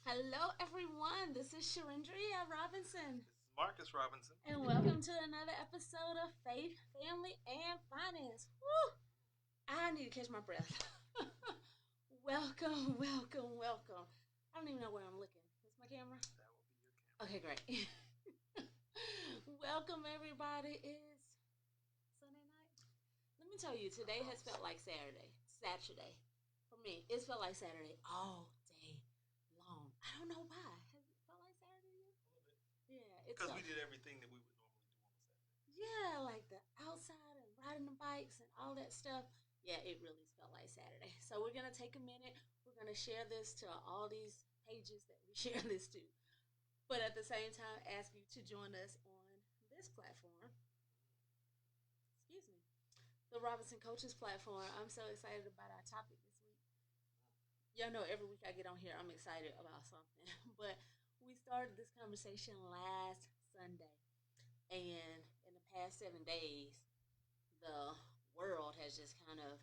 Hello, everyone. This is Sharindria Robinson, This is Marcus Robinson. and welcome to another episode of Faith, Family, and Finance. Woo! I need to catch my breath. Welcome, welcome, welcome. I don't even know where I'm looking. Is my camera? That will be your camera. Okay, great. Welcome, everybody. It's Sunday night. Let me tell you, today has felt like Saturday. For me, it's felt like Saturday all day long. I don't know why. Has it felt like Saturday to you? A little bit. Yeah, it's Because we did everything that we would normally do on a Saturday. yeah, like the outside and riding the bikes and all that stuff. Yeah, it really felt like Saturday. So we're gonna take a minute. We're gonna share this to all these pages that we share this to, but at the same time, ask you to join us on this platform. Excuse me, the Robinson Coaches platform. I'm so excited about our topic this week. Y'all know every week I get on here, I'm excited about something. But we started this conversation last Sunday, and in the past 7 days, the world has just kind of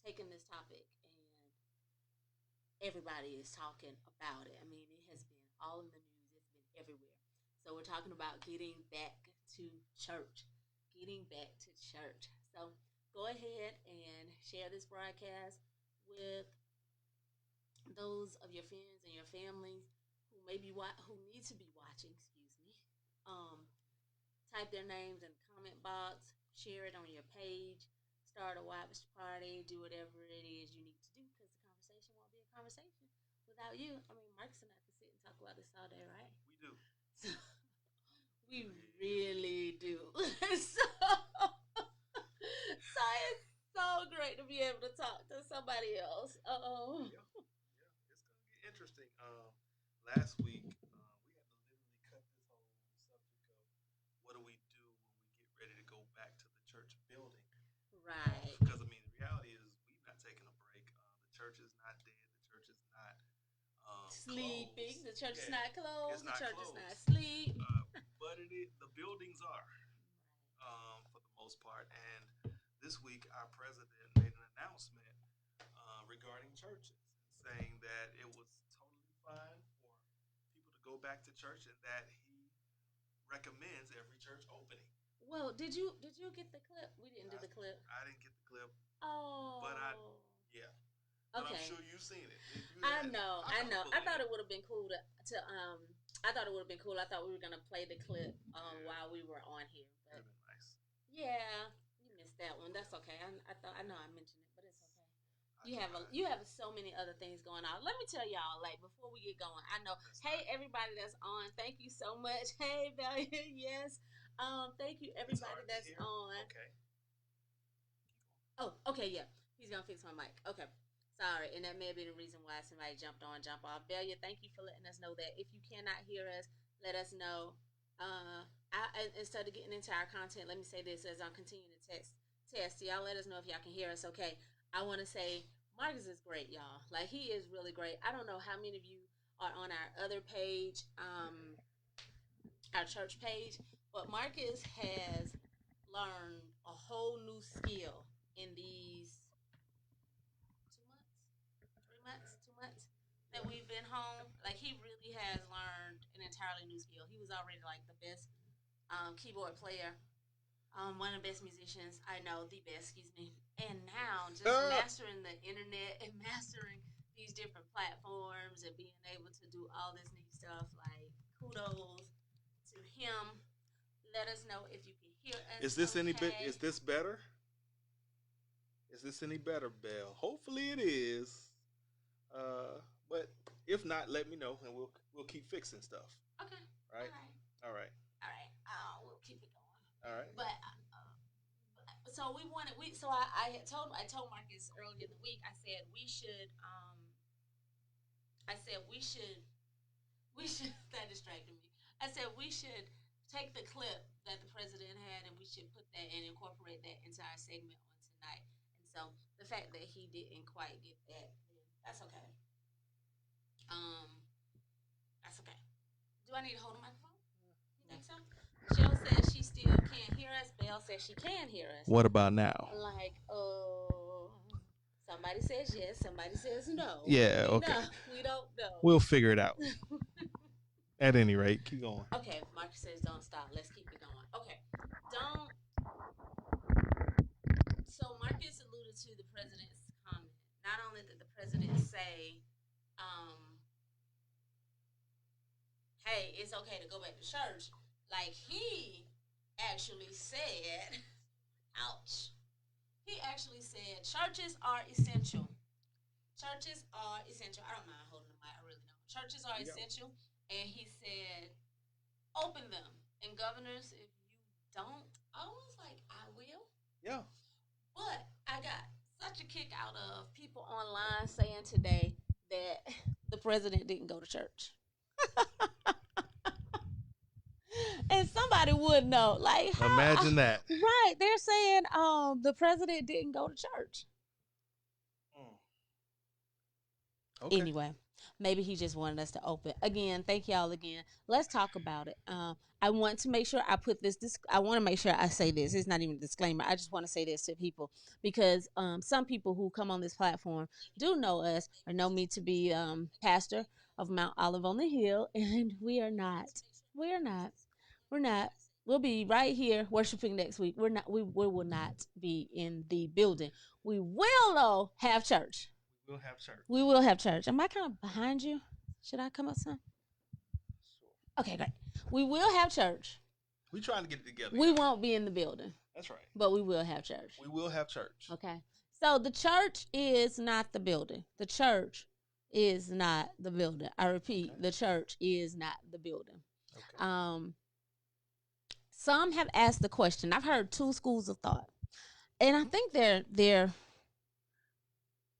taken this topic, and everybody is talking about it. I mean, it has been all in the news, it's been everywhere. So we're talking about getting back to church. Getting back to church. So go ahead and share this broadcast with those of your friends and your families who who need to be watching. Excuse me. Um, Type their names in the comment box. Share it on your page. Start a watch party. Do whatever it is you need to do because the conversation won't be a conversation without you. I mean, Marcus and I could sit and talk about this all day, right? We do. So, we We really do. So, so it's so great to be able to talk to somebody else. Oh. Yeah, yeah. It's gonna get interesting. Last week we had to literally cut this whole subject of what do we do when we get ready to go back to the church building. Right. Because I mean, the reality is we've not taken a break. The church is not dead. The church is not Sleeping. closed. The church is Yeah, not it's closed. The not church is not closed. asleep. But the buildings are. For the most part. And this week, our president made an announcement regarding churches, saying that it was totally fine for people to go back to church and that he recommends every church opening. Well, did you get the clip? We didn't do I, the clip. I didn't get the clip, but Oh. yeah. But I'm Okay. sure you've seen it. If you I hadn't, know. I I don't know. I thought believe it would have been cool to. I thought it would have been cool. I thought we were gonna play the clip yeah, while we were on here, it would but have been nice. yeah, you missed that one. That's okay. I know I mentioned it, but it's okay. I You tried. you have so many other things going on. Let me tell y'all, like before we get going, I know. That's Hey, not. everybody that's on, thank you so much. Hey, Valia, yes. Thank you It's everybody hard to that's hear. on. Okay. Keep going. Oh, okay, yeah. He's gonna fix my mic. Okay. Sorry, and that may have been the reason why somebody jumped on, jump off. Valia, thank you for letting us know that. If you cannot hear us, let us know. Instead of getting into our content, let me say this as I'm continuing to test. Y'all let us know if y'all can hear us. Okay. I want to say Marcus is great, y'all. Like he is really great. I don't know how many of you are on our other page, our church page, but Marcus has learned a whole new skill in these 2 months, 3 months, 2 months that Yeah. we've been home. Like he really has learned an entirely new skill. He was already like the best keyboard player, one of the best musicians I know, the best, excuse me. And now just mastering the internet and mastering these different platforms and being able to do all this neat stuff. Like kudos to him. Let us know if you can hear us. Is this any bit? Is Okay. this better? Is this any better, Bell? Hopefully it is. Uh, but if not, let me know and we'll keep fixing stuff. Okay. All Right? right. All right. All right. We'll keep it going. All right. But so we wanted we so I told Marcus earlier in the week. I said we should that distracted me. I said we should take the clip that the president had and we should put that and incorporate that into our segment on tonight. And so the fact that he didn't quite get that, then that's okay. Um, that's okay. Do I need to hold the microphone? You think so? Michelle says she still can't hear us. Belle says she can hear us. What about now? Like, oh, somebody says yes, somebody says no. Yeah. We Okay. know. We don't We'll figure it out. At any rate, keep going. Okay, Marcus says don't stop. Let's keep it going. Okay, don't. So Marcus alluded to the president's comment. Not only did the president say, "Hey, it's okay to go back to church," like he actually said, "Ouch." He actually said churches are essential. Churches are essential. I don't mind holding the mic. I really don't. Churches are essential, and he said, "Open them." And governors, if you don't, I was like, "I will." Yeah. But I got such a kick out of people online saying today that the president didn't go to church. And somebody would know. Like, how, imagine that. Right. They're saying the president didn't go to church. Okay. Anyway, maybe he just wanted us to open. Again, thank y'all again. Let's talk about it. I want to make sure I put this. I want to make sure I say this. It's not even a disclaimer. I just want to say this to people because some people who come on this platform do know us or know me to be pastor of Mount Olive on the Hill, and we are not. We are not. We're not. We'll be right here worshiping next week. We're not. We will not be in the building. We will though have church. We'll have church. We will have church. Am I kind of behind you? Should I come up some? Sure. Okay, great. We will have church. We're trying to get it together. We won't be in the building. That's right. But we will have church. We will have church. Okay. So the church is not the building. The church is not the building. I repeat, okay. The church is not the building. Okay. Some have asked the question. I've heard two schools of thought. And I think they're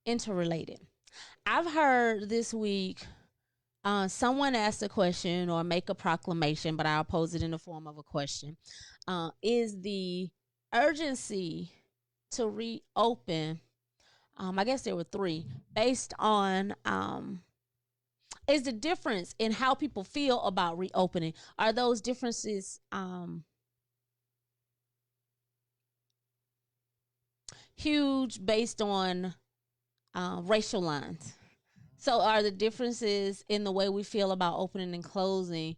interrelated. I've heard this week someone ask a question or make a proclamation, but I'll pose it in the form of a question. Is the urgency to reopen, I guess there were three, based on, is the difference in how people feel about reopening? Are those differences huge based on racial lines? So are the differences in the way we feel about opening and closing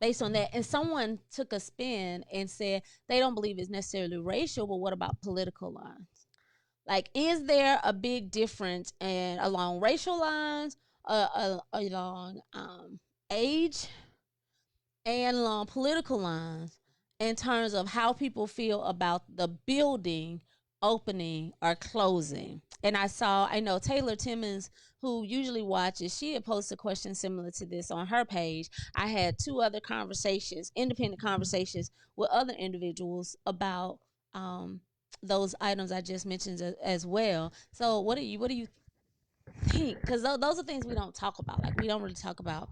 based on that? And someone took a spin and said they don't believe it's necessarily racial, but what about political lines? Like, is there a big difference along racial lines, along age, and along political lines in terms of how people feel about the building opening or closing? And I know Taylor Timmons, who usually watches, she had posted a question similar to this on her page. I had two other conversations, independent conversations with other individuals about those items I just mentioned as well. So what do you think? Because those are things we don't talk about. Like, we don't really talk about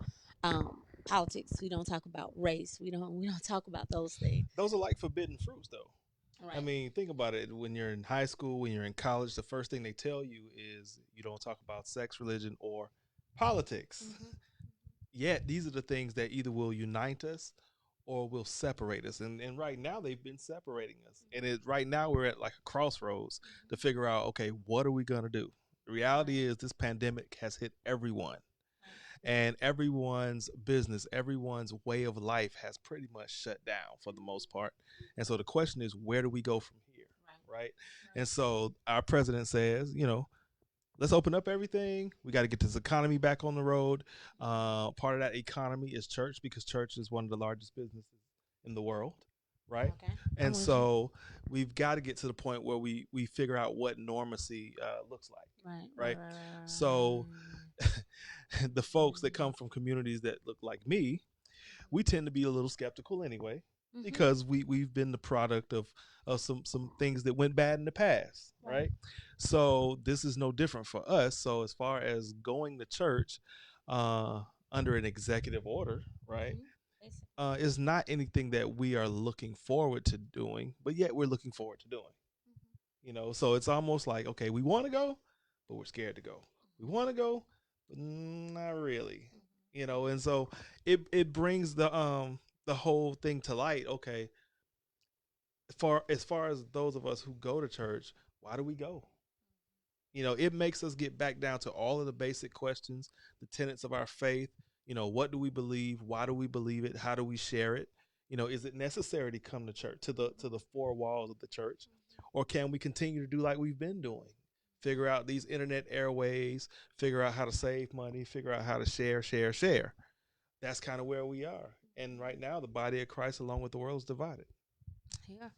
politics. We don't talk about race. We don't talk about those things. Those are like forbidden fruits, though. Right. I mean, think about it. When you're in high school, when you're in college, the first thing they tell you is you don't talk about sex, religion, or politics. Mm-hmm. Yet these are the things that either will unite us or will separate us. And right now they've been separating us. And right now we're at like a crossroads to figure out, okay, what are we going to do? The reality is this pandemic has hit everyone. And everyone's business, everyone's way of life has pretty much shut down for the most part. And so the question is, where do we go from here? Right? And so our president says, let's open up everything. We got to get this economy back on the road. Part of that economy is church, because church is one of the largest businesses in the world. Right. Okay. And so we've got to get to the point where we figure out what normacy looks like. Right. So the folks that come from communities that look like me, we tend to be a little skeptical anyway, mm-hmm. because we've been the product of some things that went bad in the past. Right. So this is no different for us. So as far as going to church under an executive order, right, mm-hmm. Is not anything that we are looking forward to doing, but yet we're looking forward to doing. Mm-hmm. So it's almost like, okay, we want to go, but we're scared to go. We want to go, but not really. And so it brings the whole thing to light. Okay, as far as those of us who go to church, why do we go? It makes us get back down to all of the basic questions, the tenets of our faith. What do we believe? Why do we believe it? How do we share it? Is it necessary to come to church, to the four walls of the church, or can we continue to do like we've been doing? Figure out these internet airways, figure out how to save money, figure out how to share. That's kind of where we are. And right now, the body of Christ, along with the world, is divided. Yeah.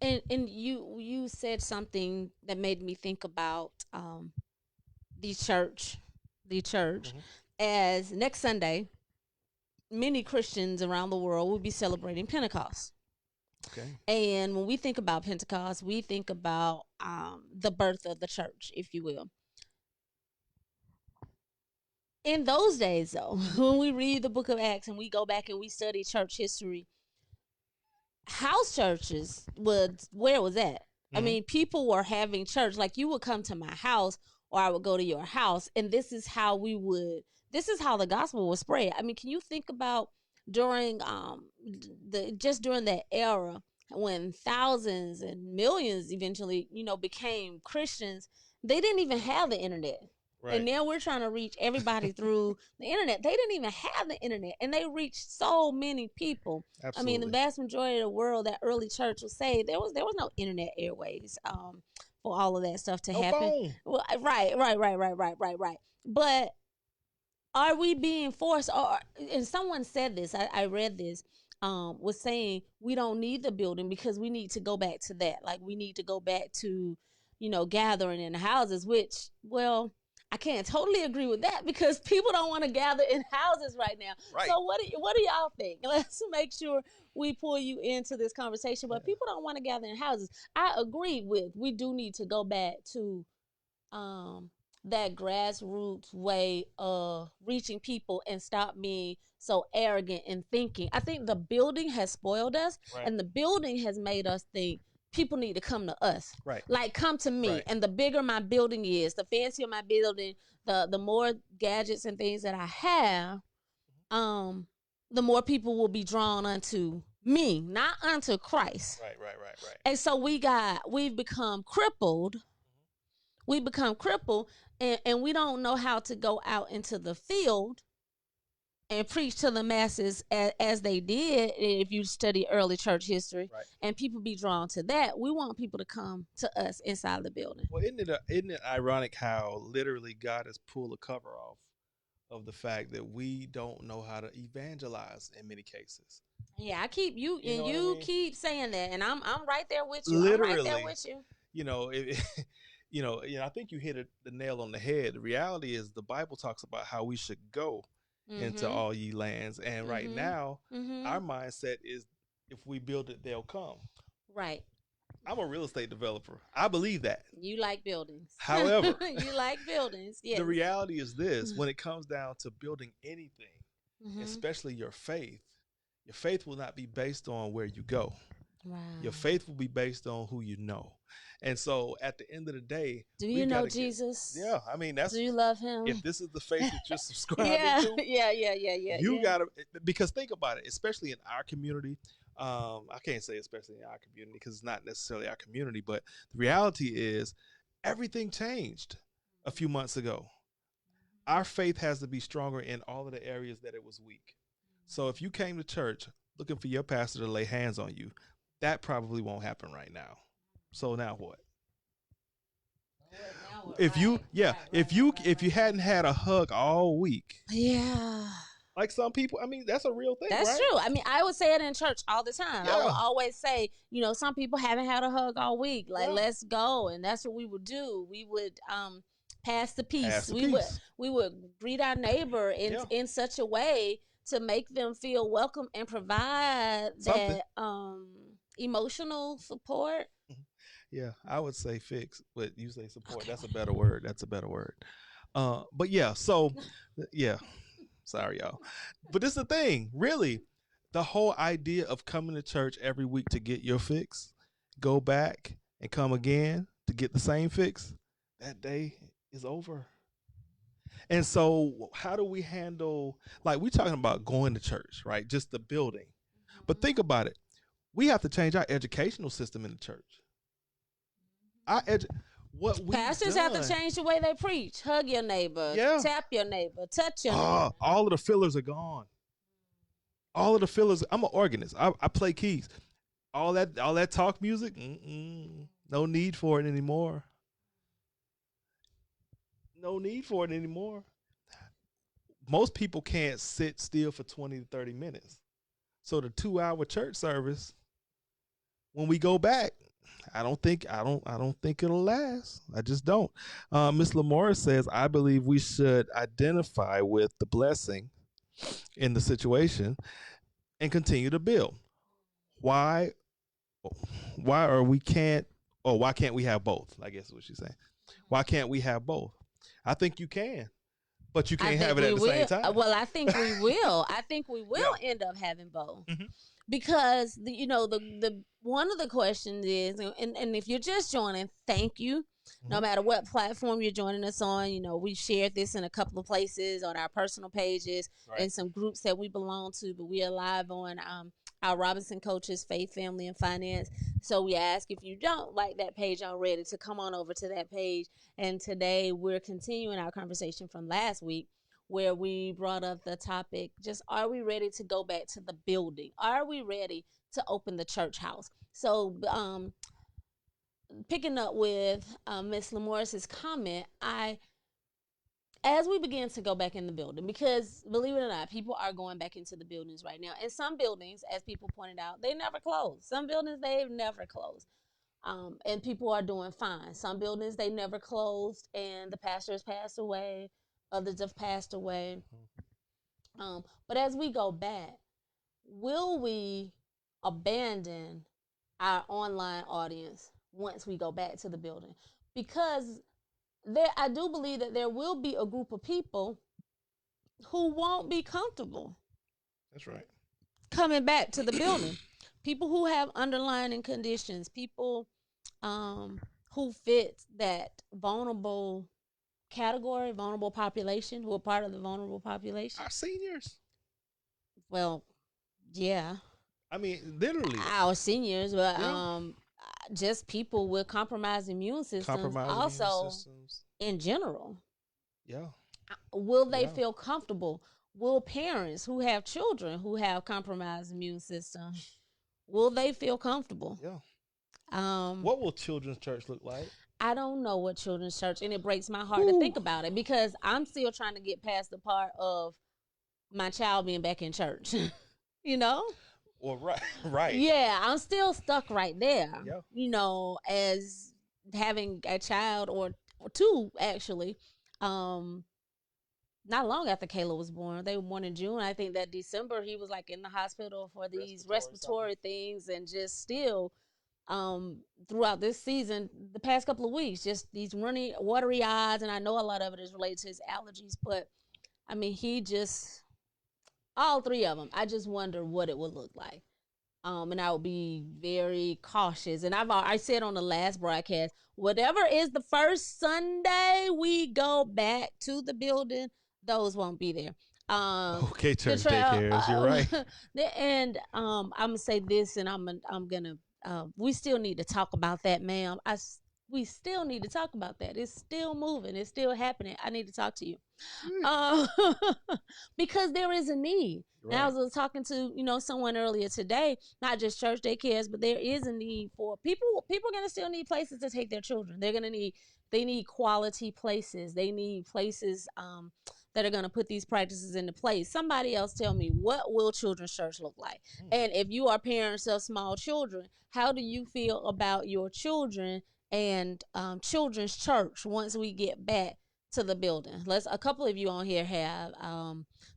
And you said something that made me think about the church, Mm-hmm. as next Sunday, many Christians around the world will be celebrating Pentecost. Okay. And when we think about Pentecost, we think about the birth of the church, if you will. In those days, though, when we read the book of Acts and we go back and we study church history, house churches was where it was at. I Mhm. mean, people were having church. Like, you would come to my house or I would go to your house, and this is how the gospel was spread. I mean, can you think about during during that era when thousands and millions eventually, became Christians, they didn't even have the internet. Right. And now we're trying to reach everybody through the internet. They didn't even have the internet, and they reached so many people. Absolutely. I mean, the vast majority of the world, that early church will say there was no internet airways for all of that stuff to No happen. phone. Well, right. But are we being forced? And someone said this. I read this. Was saying we don't need the building because we need to go back to that. Like, we need to go back to, gathering in the houses. Which, well, I can't totally agree with that because people don't want to gather in houses right now. Right. So what do y'all think? Let's make sure we pull you into this conversation. But people don't want to gather in houses. I agree with, we do need to go back to that grassroots way of reaching people and stop being so arrogant in thinking. I think the building has spoiled us, Right. and the building has made us think people need to come to us. Right. Like, come to me. Right. And the bigger my building is, the fancier my building, the more gadgets and things that I have, the more people will be drawn unto me, not unto Christ. Right. And so we've become crippled. And we don't know how to go out into the field and preach to the masses as they did if you study early church history. Right. And people be drawn to that. We want people to come to us inside the building. Well, isn't it ironic how literally God has pulled the cover off of the fact that we don't know how to evangelize in many cases? Yeah, I keep you You know and what I you mean? keep saying that, and I'm right there with you. Literally. I'm right there with you. I think you hit the nail on the head. The reality is the Bible talks about how we should go into all ye lands. And right now, our mindset is if we build it, they'll come. Right. I'm a real estate developer. I believe that. You like buildings. However, you like buildings. Yes. the reality is this: when it comes down to building anything, especially your faith will not be based on where you go. Wow. Your faith will be based on who you know. And so at the end of the day, do you know Jesus? Yeah, I mean, that's, do you love him? if this is the faith that you're subscribing to, yeah. you gotta, because think about it, especially in our community. I can't say especially in our community because it's not necessarily our community, but the reality is everything changed a few months ago. Our faith has to be stronger in all of the areas that it was weak. So if you came to church looking for your pastor to lay hands on you, that probably won't happen right now. So now what? If you hadn't had a hug all week, yeah, like some people, I mean, that's a real thing. That's right? true. I mean, I would say it in church all the time. I Yeah. would always say, some people haven't had a hug all week. Like, let's go, and that's what we would do. We would pass the peace. We would greet our neighbor in such a way to make them feel welcome and provide Something. that emotional support. Yeah, I would say fix, but you say support. Okay. That's a better word. But yeah, so yeah, sorry y'all. But this is the thing, really, the whole idea of coming to church every week to get your fix, go back and come again to get the same fix, that day is over. And so how do we handle, like, we're talking about going to church, right? Just the building. But think about it. We have to change our educational system in the church. what we Pastors have to change the way they preach. Hug your neighbor. Yeah. Tap your neighbor. Touch your neighbor. All of the fillers are gone. All of the fillers. I'm an organist. I play keys. All that talk music. No need for it anymore. No need for it anymore. Most people can't sit still for 20 to 30 minutes. So the 2-hour church service, when we go back, I don't think it'll last. I just don't. Miss Lamora says, I believe we should identify with the blessing in the situation and continue to build. Why can't we have both? I guess is what she's saying. Why can't we have both? I think you can, but you can't have it at the same time. Well, I think we will. I think we will end up having both. Because the one of the questions is, and if you're just joining, thank you. No matter what platform you're joining us on, we've shared this in a couple of places on our personal pages and some groups that we belong to, but we are live on our Robinson Coaches, Faith, Family, and Finance. So we ask, if you don't like that page already, to come on over to that page. And today we're continuing our conversation from last week, where we brought up the topic, just are we ready to go back to the building? Are we ready to open the church house? So picking up with Ms. Lamoris's comment, as we begin to go back in the building, because believe it or not, people are going back into the buildings right now. And some buildings, as people pointed out, they never closed. Some buildings, they've never closed. And people are doing fine. Some buildings, they never closed and the pastor has passed away. Others have passed away. But as we go back, will we abandon our online audience once we go back to the building? Because I do believe that there will be a group of people who won't be comfortable. That's right. Coming back to the building. People who have underlying conditions, people who fit that vulnerable category, vulnerable population, who are part of the vulnerable population. Our seniors. Well, yeah. I mean, literally. Our seniors, but just people with compromised immune systems. In general. Yeah. Will they feel comfortable? Will parents who have children who have compromised immune systems, will they feel comfortable? Yeah. What will children's church look like? I don't know what children's church, and it breaks my heart to think about it, because I'm still trying to get past the part of my child being back in church. Well, right. Yeah, I'm still stuck right there. Yeah. As having a child or two, actually, not long after Kayla was born. They were born in June. I think that December he was like in the hospital for these respiratory things, and just still throughout this season, the past couple of weeks, just these runny, watery eyes. And I know a lot of it is related to his allergies, but I mean, all three of them, I just wonder what it would look like. And I would be very cautious. And I said on the last broadcast, whatever is the first Sunday we go back to the building, those won't be there. Okay, church daycares, you're right. And I'm gonna say this, and I'm gonna. We still need to talk about that, ma'am. We still need to talk about that. It's still moving. It's still happening. I need to talk to you. Because there is a need. Right. And I was talking to, someone earlier today, not just church daycares, but there is a need for people. People are going to still need places to take their children. They need quality places. They need places that are going to put these practices into place. Somebody else tell me, what will children's church look like? And if you are parents of small children, how do you feel about your children and children's church once we get back to the building? A couple of you on here have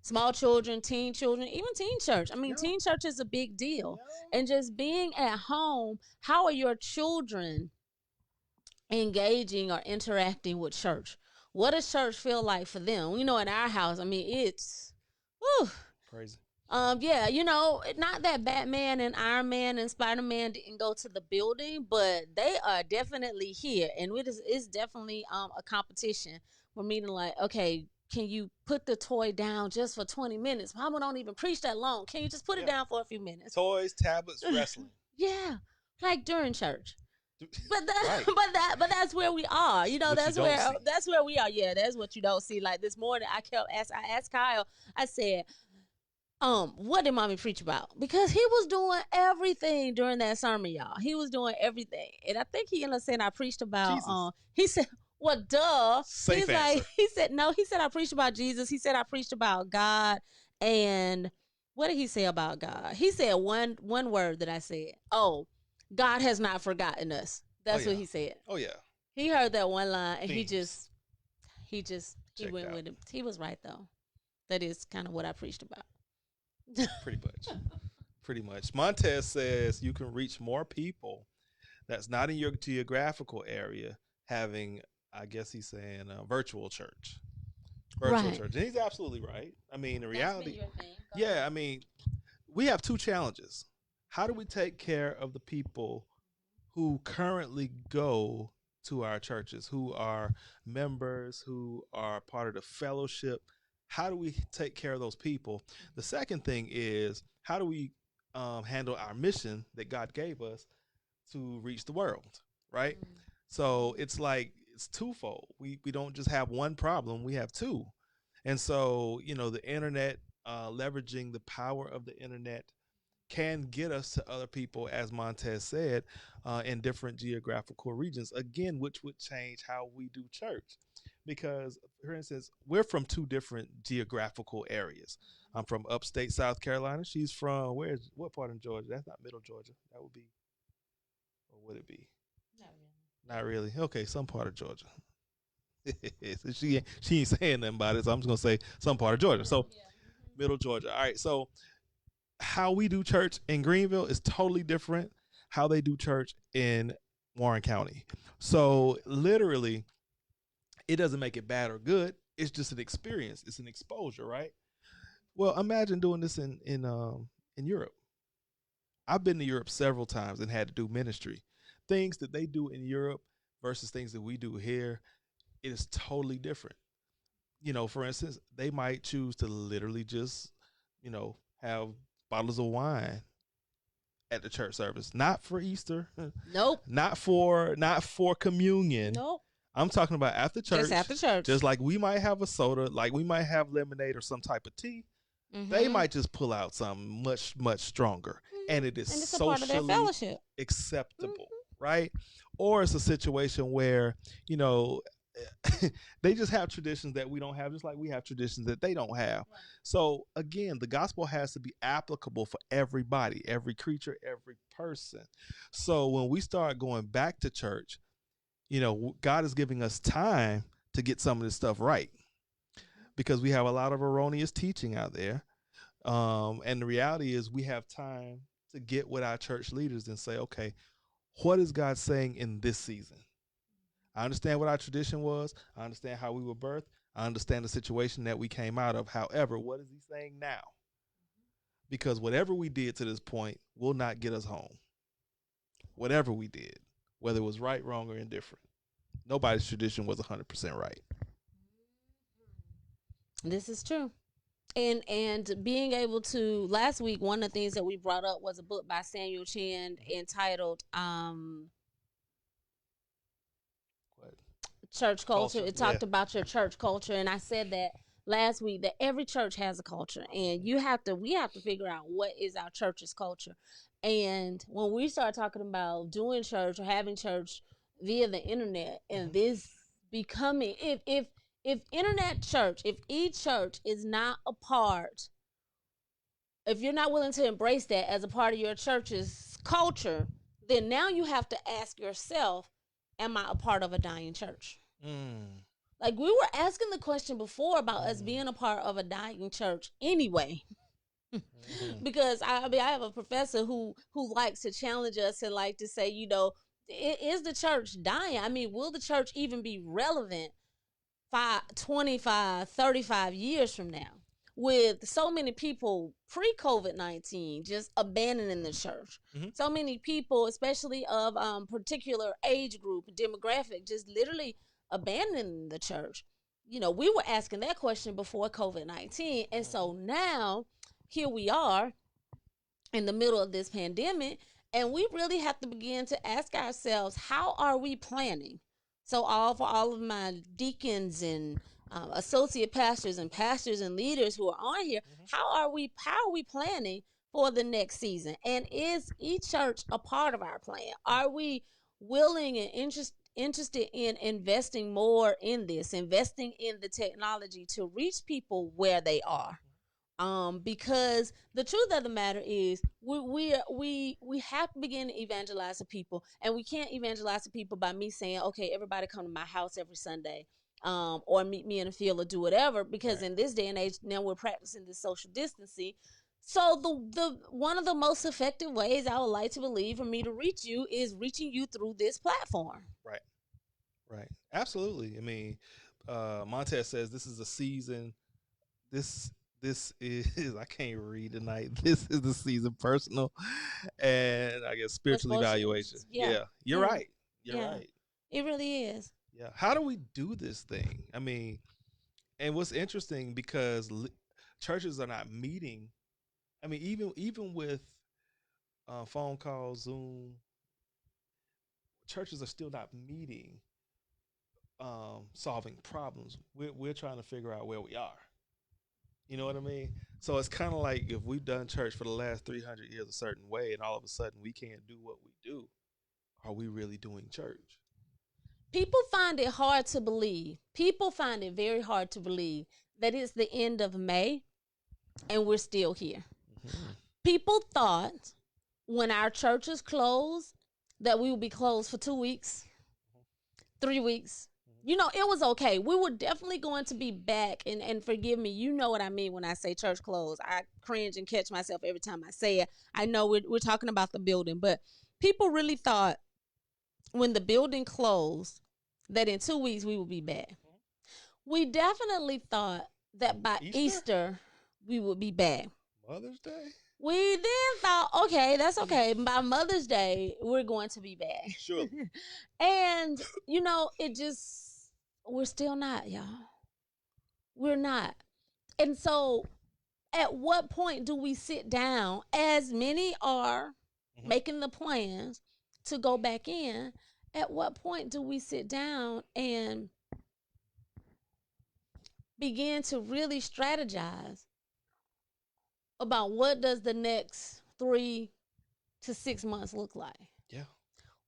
small children, teen children, even teen church. I mean, teen church is a big deal. And just being at home, how are your children engaging or interacting with church? What does church feel like for them? In our house, I mean, it's crazy. Not that Batman and Iron Man and Spider-Man didn't go to the building, but they are definitely here, and it's definitely a competition. We're meeting like, okay, can you put the toy down just for 20 minutes? Mama don't even preach that long. Can you just put it down for a few minutes? Toys, tablets, wrestling. Yeah, like during church. Right. But that's where we are. You know, What you that's don't where see. that's where we are. Yeah, that's what you don't see. Like this morning, I asked Kyle. I said, what did mommy preach about? Because he was doing everything during that sermon, y'all. He was doing everything, and I think he ended up saying I preached about. Jesus. He said, "Well, duh." Safe He's answer. like, he said, "No." He said, "I preached about Jesus." He said, "I preached about God." And what did he say about God? He said one word that I said. Oh, God has not forgotten us. That's yeah. what he said. Oh yeah. He heard that one line, and Themes. he Checked went out. with him. He was right though. That is kind of what I preached about. Pretty much. Pretty much. Montez says you can reach more people that's not in your geographical area having, I guess he's saying, a virtual church. Virtual Right. church. And he's absolutely right. I mean, the reality. That's been your thing. Go Yeah, ahead. I mean, we have two challenges. How do we take care of the people who currently go to our churches, who are members, who are part of the fellowship? How do we take care of those people? The second thing is, how do we handle our mission that God gave us to reach the world, right? So it's like it's twofold. We don't just have one problem, we have two. And so, the internet, leveraging the power of the internet can get us to other people, as Montez said, in different geographical regions, again, which would change how we do church. Because, for instance, we're from two different geographical areas. I'm from upstate South Carolina. She's from what part of Georgia? That's not Middle Georgia. That would be, or would it be? Not really. Okay, some part of Georgia. So she ain't saying nothing about it, so I'm just gonna say some part of Georgia. So Middle Georgia. All right. So how we do church in Greenville is totally different how they do church in Warren County. So literally, it doesn't make it bad or good. It's just an experience. It's an exposure, right? Well, imagine doing this in Europe. I've been to Europe several times and had to do ministry. Things that they do in Europe versus things that we do here, it is totally different. For instance, they might choose to literally just, have bottles of wine at the church service, not for Easter, Nope. not for communion. Nope. I'm talking about after church. Just after church. Just like we might have a soda, like we might have lemonade or some type of tea. Mhm. They might just pull out something much, much stronger. And it is And it's a part of their socially fellowship. acceptable, right? Or it's a situation where, they just have traditions that we don't have, just like we have traditions that they don't have. Right. So again, the gospel has to be applicable for everybody, every creature, every person. So when we start going back to church, God is giving us time to get some of this stuff right, because we have a lot of erroneous teaching out there. And the reality is we have time to get with our church leaders and say, okay, what is God saying in this season? I understand what our tradition was. I understand how we were birthed. I understand the situation that we came out of. However, what is he saying now? Because whatever we did to this point will not get us home. Whatever we did, whether it was right, wrong, or indifferent. Nobody's tradition was 100% right. This is true. And being able to, last week, one of the things that we brought up was a book by Samuel Chan entitled Church Culture. It talked about your church culture, and I said that last week, that every church has a culture, and we have to figure out what is our church's culture. And when we start talking about doing church or having church via the internet, and this becoming, if internet church, if e-church is not a part, if you're not willing to embrace that as a part of your church's culture, then now you have to ask yourself, am I a part of a dying church? Like, we were asking the question before about us being a part of a dying church anyway. Because I have a professor who likes to challenge us and like to say, is the church dying? I mean, will the church even be relevant 25, 35 years from now, with so many people pre-COVID-19 just abandoning the church? So many people, especially of particular age group, demographic, just literally abandoning the church. We were asking that question before COVID-19. And so now here we are in the middle of this pandemic, And we really have to begin to ask ourselves, how are we planning? So for all of my deacons and associate pastors and leaders who are on here, how are we planning for the next season? And is each church a part of our plan? Are we willing and interested in investing more in this, investing in the technology to reach people where they are? Because the truth of the matter is we have to begin to evangelize the people, and we can't evangelize the people by me saying, okay, everybody come to my house every Sunday, or meet me in the field or do whatever, because in this day and age now we're practicing this social distancing. So the one of the most effective ways I would like to believe for me to reach you is reaching you through this platform. Right. Absolutely. I mean, Montez says this is a season. This is, I can't read tonight. This is the season personal and I guess spiritual evaluation. Yeah. You're right. You're right. It really is. Yeah. How do we do this thing? I mean, and what's interesting, because churches are not meeting. I mean, even with phone calls, Zoom, churches are still not meeting, solving problems. We're trying to figure out where we are. You know what I mean? So it's kind of like if we've done church for the last 300 years a certain way, and all of a sudden we can't do what we do, are we really doing church? People find it hard to believe. People find it very hard to believe that it's the end of May and we're still here. Mm-hmm. People thought when our churches closed that we would be closed for 2 weeks, 3 weeks. You know, it was okay. We were definitely going to be back, and forgive me, you know what I mean when I say church closed. I cringe and catch myself every time I say it. I know we're talking about the building, but people really thought when the building closed that in 2 weeks we would be back. We definitely thought that by Easter we would be back. Mother's Day? We then thought, okay, that's okay. By Mother's Day, we're going to be back. Sure. And, you know, we're still not, y'all. We're not. And so at what point do we sit down, as many are making the plans to go back in, at what point do we sit down and begin to really strategize about what does the next 3 to 6 months look like? Yeah.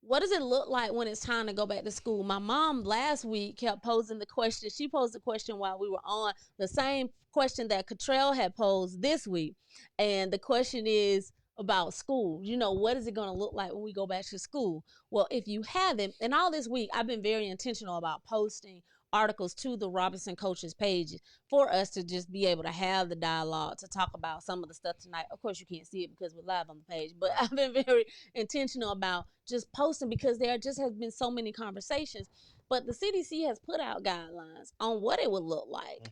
What does it look like when it's time to go back to school? My mom last week kept posing the question. She posed the question while we were on, the same question that Cottrell had posed this week. And the question is about school. You know, what is it going to look like when we go back to school? Well, if you haven't, and all this week, I've been very intentional about posting articles to the Robinson Coaches page for us to just be able to have the dialogue to talk about some of the stuff tonight. Of course, you can't see it because we're live on the page, but I've been very intentional about just posting because there just has been so many conversations. But the CDC has put out guidelines on what it would look like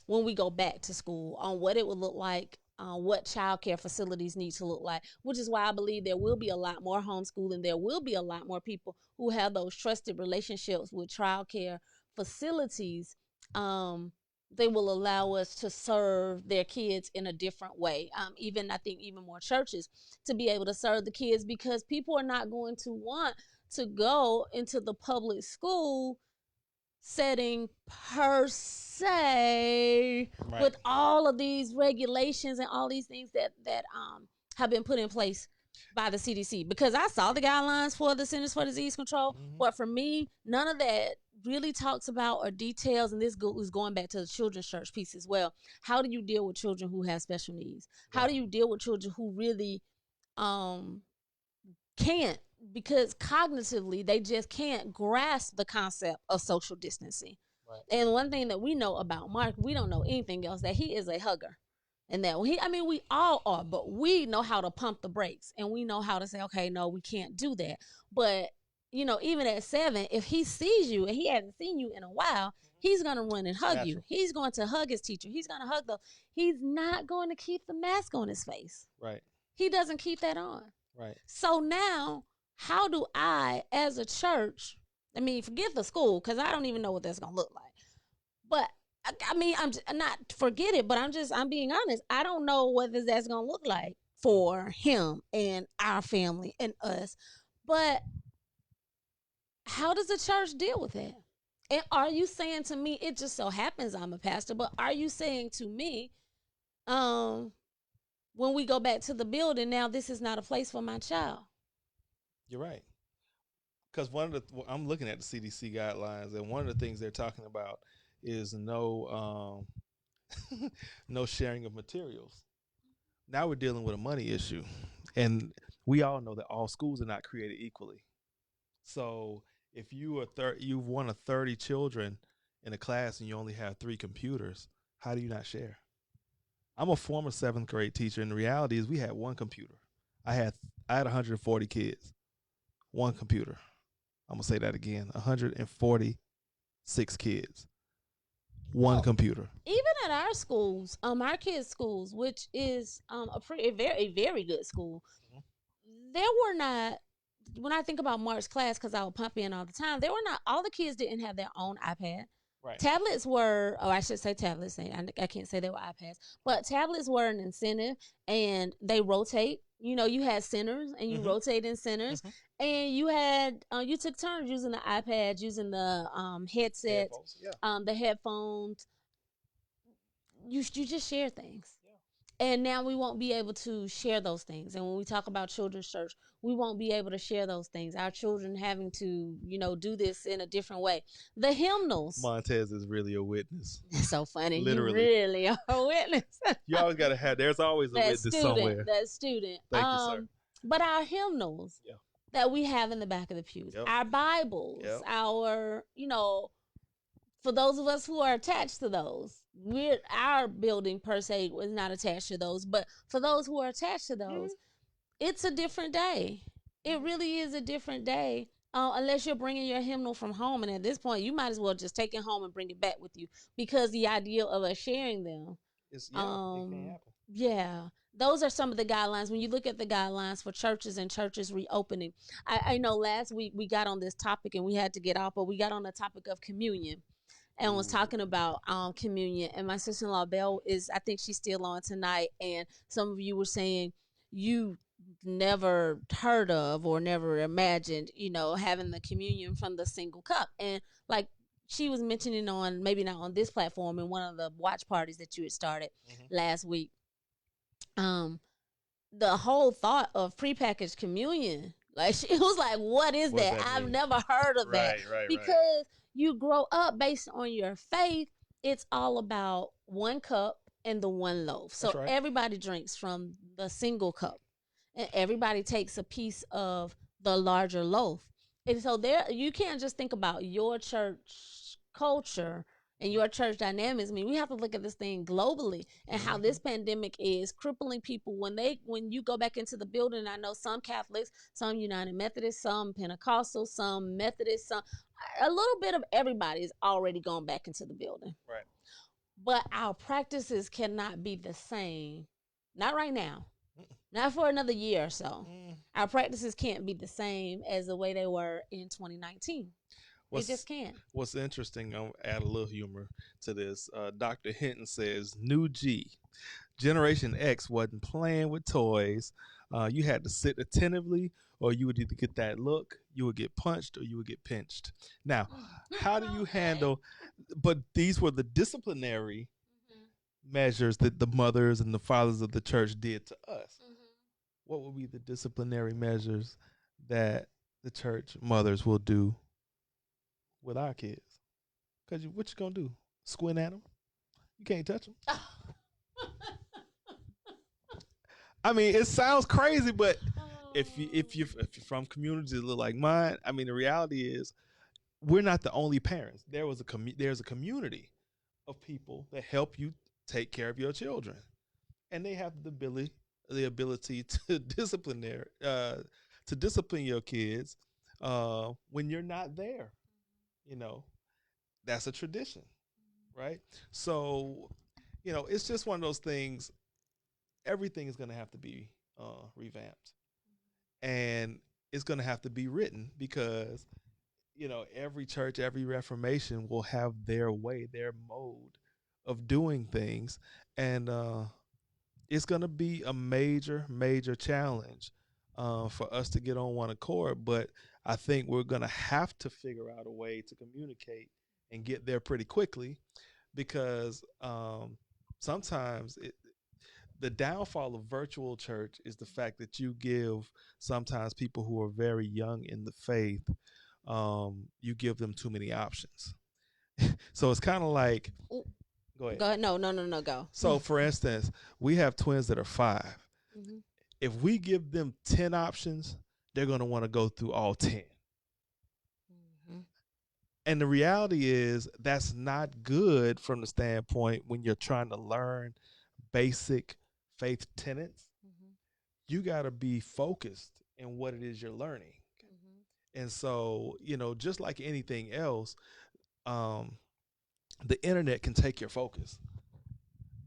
when we go back to school, on what it would look like, what childcare facilities need to look like, which is why I believe there will be a lot more homeschooling. There will be a lot more people who have those trusted relationships with childcare facilities. They will allow us to serve their kids in a different way. I think even more churches to be able to serve the kids, because people are not going to want to go into the public school setting per se, with all of these regulations and all these things that have been put in place by the CDC. Because I saw the guidelines for the Centers for Disease Control, but for me, none of that really talks about or details, and this is going back to the children's church piece as well. How do you deal with children who have special needs? How do you deal with children who really can't, because cognitively they just can't grasp the concept of social distancing? Right. And one thing that we know about Mark, we don't know anything else, that he is a hugger. And that we all are, but we know how to pump the brakes, and we know how to say, okay, no, we can't do that. But, you know, even at 7, if he sees you and he hasn't seen you in a while, he's going to run and hug you. He's going to hug his teacher. He's going to hug he's not going to keep the mask on his face. Right. He doesn't keep that on. Right. So now, how do I, as a church, forget the school, because I don't even know what that's going to look like. But I'm not forget it, but I'm being honest. I don't know what that's going to look like for him and our family and us. But how does the church deal with that? And are you saying to me, it just so happens I'm a pastor, but are you saying to me, um, when we go back to the building, now this is not a place for my child? You're right. Because I'm looking at the CDC guidelines, and one of the things they're talking about is no sharing of materials. Now we're dealing with a money issue, and we all know that all schools are not created equally. So if you've one of 30 children in a class and you only have 3 computers, how do you not share? I'm a former 7th grade teacher, and the reality is we had one computer. I had 140 kids, one computer. I'm gonna say that again: 146 kids, one computer. Even at our schools, our kids' schools, which is a very good school, there were not. When I think about Mark's class, because I would pump in all the time, there were not all the kids didn't have their own iPad. Right. Tablets were, I should say tablets. I can't say they were iPads, but tablets were an incentive, and they rotate. You know, you had centers, and you rotate in centers, and you had you took turns using the iPad, using the headsets, the headphones. You just share things. And now we won't be able to share those things. And when we talk about children's church, we won't be able to share those things. Our children having to, do this in a different way. The hymnals. Montez is really a witness. That's so funny. Literally. You really are a witness. You always got to have, there's always a witness somewhere. That student. Thank you, sir. But our hymnals that we have in the back of the pews, our Bibles, our, for those of us who are attached to those, our building per se was not attached to those, but for those who are attached to those, it's a different day. It really is a different day, unless you're bringing your hymnal from home, and at this point, you might as well just take it home and bring it back with you, because the idea of us sharing them, it can't happen. Yeah. Those are some of the guidelines. When you look at the guidelines for churches and churches reopening, I know last week we got on this topic and we had to get off, but we got on the topic of communion. And was talking about communion. And my sister-in-law, Belle, I think she's still on tonight. And some of you were saying you never heard of or never imagined, having the communion from the single cup. And like she was mentioning on, maybe not on this platform, in one of the watch parties that you had started last week, the whole thought of prepackaged communion, like she was like, what is that? I've never heard of that. Because you grow up based on your faith. It's all about one cup and the one loaf. So everybody drinks from the single cup, and everybody takes a piece of the larger loaf. And so you can't just think about your church culture and your church dynamics. I mean, we have to look at this thing globally and how this pandemic is crippling people when you go back into the building. I know some Catholics, some United Methodists, some Pentecostal, some Methodist, a little bit of everybody is already gone back into the building. Right. But our practices cannot be the same. Not right now. Not for another year or so. Our practices can't be the same as the way they were in 2019. They just can't. What's interesting, I'll add a little humor to this. Dr. Hinton says, new G. Generation X wasn't playing with toys. You had to sit attentively, or you would either get that look, you would get punched, or you would get pinched. Now, how do you handle, but these were the disciplinary measures that the mothers and the fathers of the church did to us. What would be the disciplinary measures that the church mothers will do with our kids? Because what you going to do? Squint at them? You can't touch them. I mean, it sounds crazy, but if you're from communities that look like mine, I mean, the reality is we're not the only parents. There's a community of people that help you take care of your children, and they have the ability to discipline your kids when you're not there. That's a tradition, right? So, it's just one of those things. Everything is going to have to be revamped, and it's going to have to be written, because every church, every Reformation will have their way, their mode of doing things, and it's going to be a major, major challenge for us to get on one accord. But I think we're going to have to figure out a way to communicate and get there pretty quickly because sometimes the downfall of virtual church is the fact that you give sometimes people who are very young in the faith, you give them too many options. So it's kind of like, go ahead. Go ahead. No, go. So for instance, we have twins that are 5. Mm-hmm. If we give them 10 options, they're going to want to go through all 10. Mm-hmm. And the reality is that's not good from the standpoint when you're trying to learn basic faith tenets. Mm-hmm. You got to be focused in what it is you're learning. Mm-hmm. And so, just like anything else, the internet can take your focus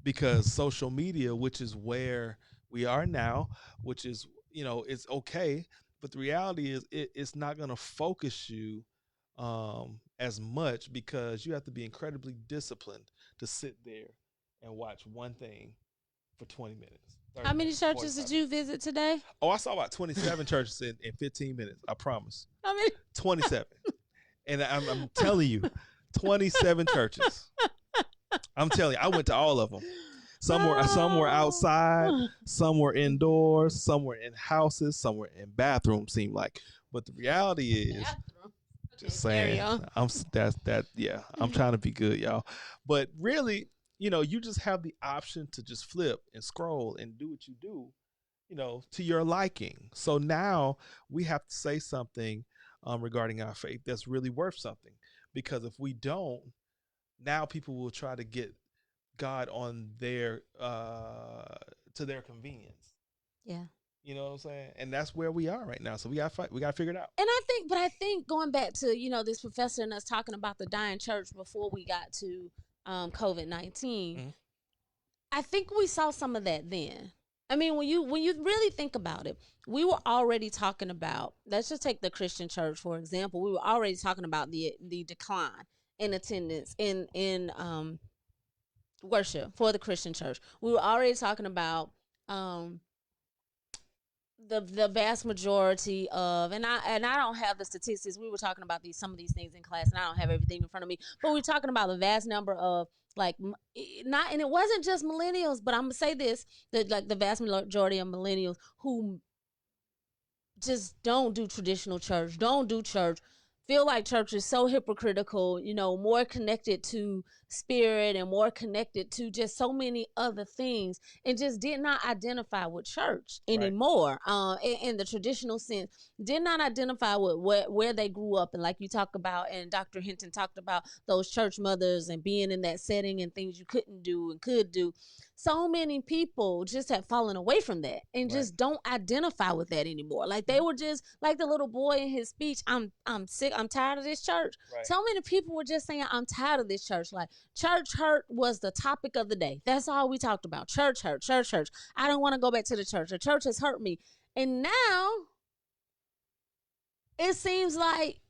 because social media, which is where we are now, which is, it's okay. But the reality is it's not going to focus you as much because you have to be incredibly disciplined to sit there and watch one thing for 20 minutes. How many churches did you visit today? Oh, I saw about 27 churches in 15 minutes. I promise. How many? 27. And I'm telling you, 27 churches. I'm telling you, I went to all of them. Some were outside, some were indoors, some were in houses, some were in bathrooms, seemed like. But the reality is, just saying, I'm trying to be good, y'all. But really, you just have the option to just flip and scroll and do what you do, to your liking. So now we have to say something regarding our faith that's really worth something. Because if we don't, now people will try to get God on their to their convenience. Yeah. You know what I'm saying? And that's where we are right now. So we got to figure it out. And I think going back to, this professor and us talking about the dying church before we got to COVID-19, mm-hmm. I think we saw some of that then. I mean, when you really think about it, we were already talking about, let's just take the Christian church, for example. We were already talking about the decline in attendance in worship for the Christian church. We were already talking about the vast majority of, and I don't have the statistics. We were talking about some of these things in class, and I don't have everything in front of me. But we're talking about the vast number of and it wasn't just millennials, but I'm gonna say this: that the vast majority of millennials who just don't do traditional church, don't do church, feel like church is so hypocritical, more connected to spirit and more connected to just so many other things, and just did not identify with church anymore. Right. In the traditional sense, did not identify with where they grew up. And like you talk about, and Dr. Hinton talked about those church mothers and being in that setting and things you couldn't do and could do. So many people just have fallen away from that and just don't identify with that anymore. Like they were just like the little boy in his speech, I'm sick, I'm tired of this church. Right. So many people were just saying, I'm tired of this church. Like church hurt was the topic of the day. That's all we talked about. Church hurt, church. I don't want to go back to the church. The church has hurt me. And now it seems like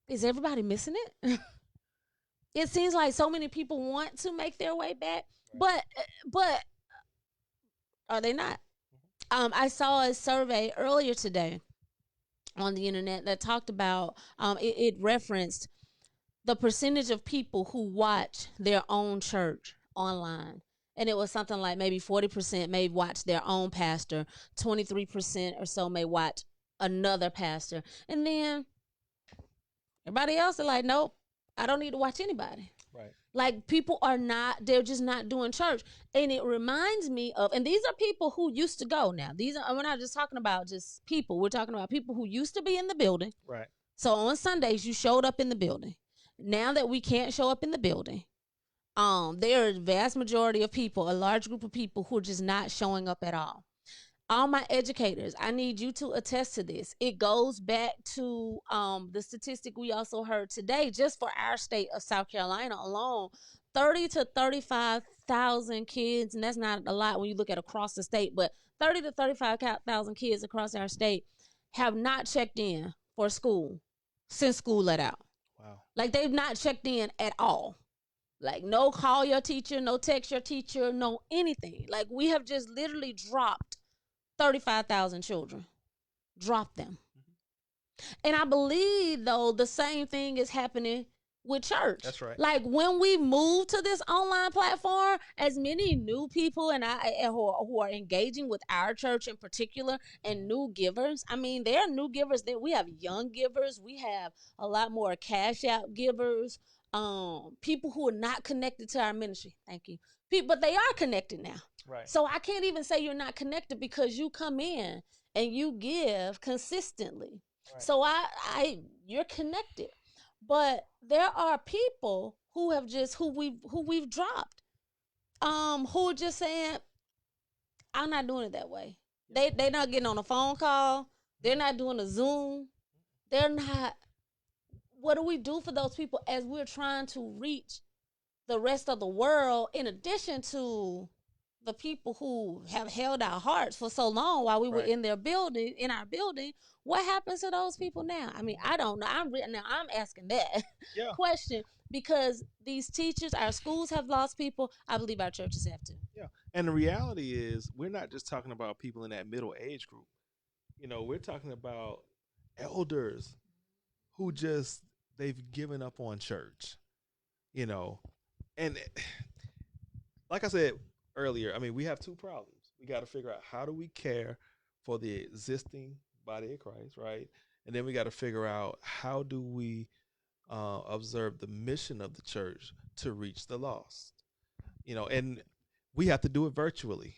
is everybody missing it? It seems like so many people want to make their way back, but are they not? I saw a survey earlier today on the internet that talked about, it referenced the percentage of people who watch their own church online. And it was something like maybe 40% may watch their own pastor, 23% or so may watch another pastor. And then everybody else are like, nope, I don't need to watch anybody. Right. Like people they're just not doing church. And it reminds me of, and these are people who used to go now. We're not just talking about just people. We're talking about people who used to be in the building. Right. So on Sundays, you showed up in the building. Now that we can't show up in the building, there are a vast majority of people, a large group of people who are just not showing up at all. All my educators, I need you to attest to this. It goes back to the statistic we also heard today, just for our state of South Carolina alone, 30 to 35,000 kids, and that's not a lot when you look at across the state, but 30 to 35,000 kids across our state have not checked in for school since school let out. Wow. Like they've not checked in at all. Like, no call your teacher, no text your teacher, no anything. Like, we have just literally dropped 35,000 children. Dropped them. And I believe, though, the same thing is happening with church. That's right. Like, when we move to this online platform, as many new people who are engaging with our church in particular, and new givers. I mean, there are new givers. We have young givers. We have a lot more Cash App givers. People who are not connected to our ministry. Thank you. But they are connected now. Right. So I can't even say you're not connected, because you come in and you give consistently. Right. So you're connected. But there are people who have just who we've dropped. Who are just saying, I'm not doing it that way. They're not getting on a phone call. They're not doing a Zoom. They're not. What do we do for those people as we're trying to reach the rest of the world, in addition to the people who have held our hearts for so long while we were in our building? What happens to those people now? I mean, I don't know. I'm asking that question, because these teachers, our schools have lost people. I believe our churches have too. Yeah. And the reality is, we're not just talking about people in that middle age group. We're talking about elders who they've given up on church, and like I said earlier, I mean, we have two problems. We got to figure out, how do we care for the existing body of Christ, right? And then we got to figure out, how do we observe the mission of the church to reach the lost, and we have to do it virtually.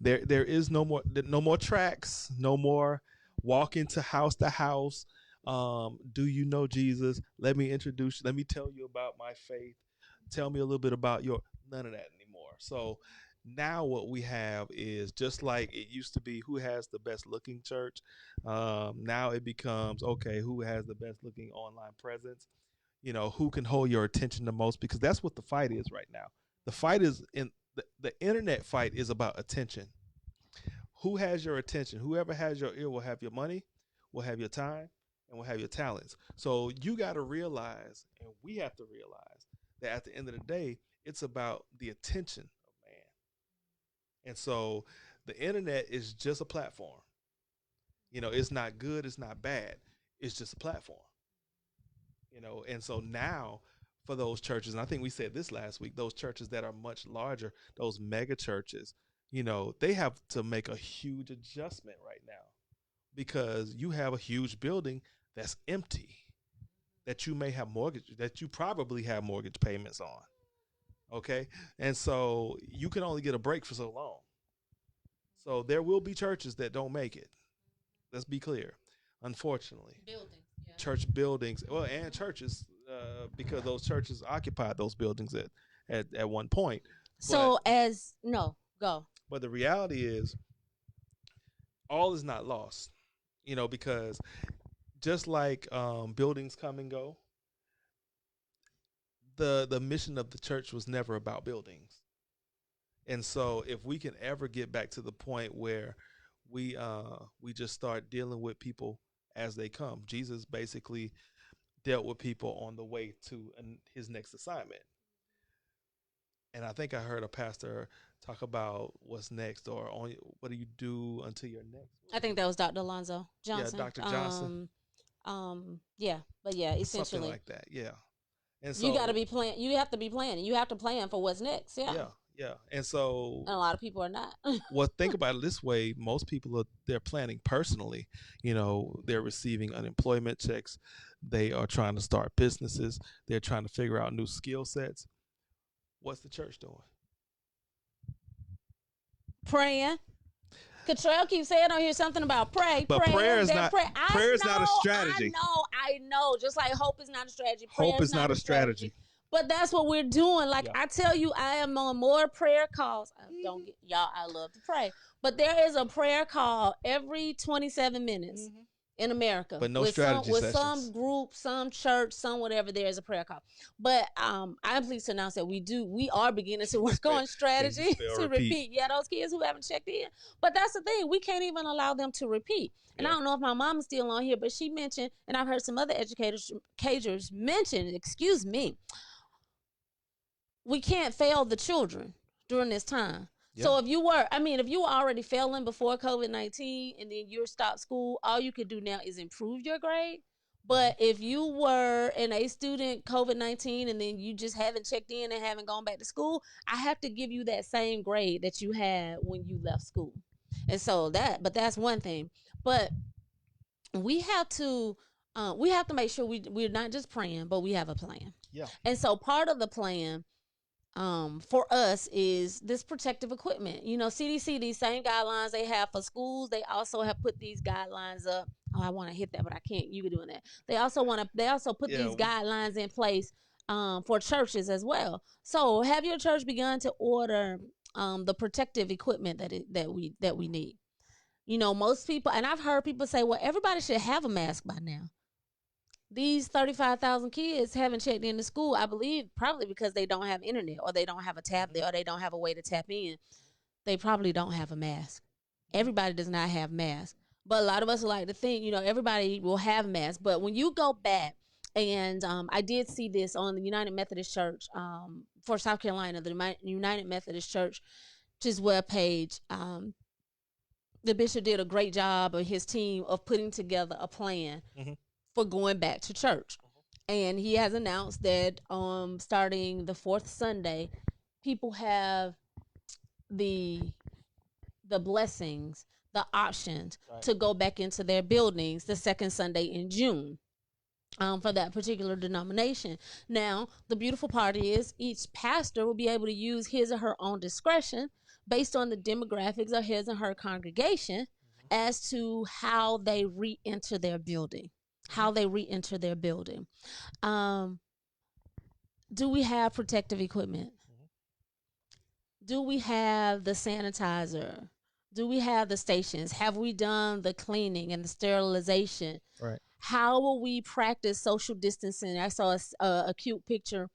There is no more tracks, no more walk into house to house. Do you know Jesus? Let me tell you about my faith. Tell me a little bit about none of that anymore. So now what we have is, just like it used to be, who has the best looking church. Now it becomes, okay, who has the best looking online presence? Who can hold your attention the most? Because that's what the fight is right now. The fight is the internet fight is about attention. Who has your attention? Whoever has your ear will have your money, will have your time, and will have your talents. So you got to realize, and we have to realize, that at the end of the day, it's about the attention of man. And so the internet is just a platform. It's not good, it's not bad. It's just a platform. And so now, for those churches, and I think we said this last week, those churches that are much larger, those mega churches, they have to make a huge adjustment right now, because you have a huge building that's empty, that you probably have mortgage payments on. Okay. And so you can only get a break for so long. So there will be churches that don't make it. Let's be clear. Unfortunately, church buildings, and churches, because those churches occupied those buildings at one point. So go. But the reality is, all is not lost, because just like buildings come and go, the mission of the church was never about buildings. And so if we can ever get back to the point where we just start dealing with people as they come. Jesus basically dealt with people on the way to his next assignment. And I think I heard a pastor talk about what's next, or what do you do until you're next? I think that was Dr. Alonzo Johnson. Yeah, Dr. Johnson. Essentially something like that. Yeah. And so you got to be planning. You have to be planning. You have to plan for what's next. Yeah. Yeah. And so, and a lot of people are not. Well, think about it this way. Most people they're planning personally. They're receiving unemployment checks. They are trying to start businesses. They're trying to figure out new skill sets. What's the church doing? Praying. Cottrell keeps saying on here something about pray. But prayer is not a strategy. I know. Just like hope is not a strategy. Hope is not a strategy. But that's what we're doing. Like, I tell you, I am on more prayer calls. I love to pray. But there is a prayer call every 27 minutes in America. But no strategy sessions. With some group, some church, some whatever, there is a prayer call. But I'm pleased to announce that we are beginning to work on strategy to repeat. Yeah, those kids who haven't checked in. But that's the thing. We can't even allow them to repeat. And I don't know if my mom is still on here, but she mentioned, and I've heard some other educators mention, we can't fail the children during this time. Yeah. So if you were, if you were already failing before COVID-19 and then you're stopped school, all you could do now is improve your grade. But if you were an A student COVID-19 and then you just haven't checked in and haven't gone back to school, I have to give you that same grade that you had when you left school. And so that's one thing. But we have to make sure we're not just praying, but we have a plan. Yeah. And so part of the plan for us is this protective equipment. CDC, these same guidelines they have for schools, they also have put these guidelines up. Oh, I want to hit that, but I can't. You doing that. They also put these guidelines in place for churches as well. So have your church begun to order the protective equipment that we need? Most people, and I've heard people say, well, everybody should have a mask by now. These 35,000 kids haven't checked into school, I believe, probably because they don't have internet or they don't have a tablet or they don't have a way to tap in. They probably don't have a mask. Everybody does not have masks. But a lot of us like to think, everybody will have masks. But when you go back, and I did see this on the United Methodist Church for South Carolina, the United Methodist Church's webpage, the bishop did a great job of his team of putting together a plan for going back to church. And he has announced that starting the fourth Sunday, people have the blessings, the options to go back into their buildings the second Sunday in June for that particular denomination. Now, the beautiful part is each pastor will be able to use his or her own discretion based on the demographics of his and her congregation as to how they re-enter their building. Do we have protective equipment? Do we have the sanitizer? Do we have the stations? Have we done the cleaning and the sterilization? Right. How will we practice social distancing? I saw a cute picture.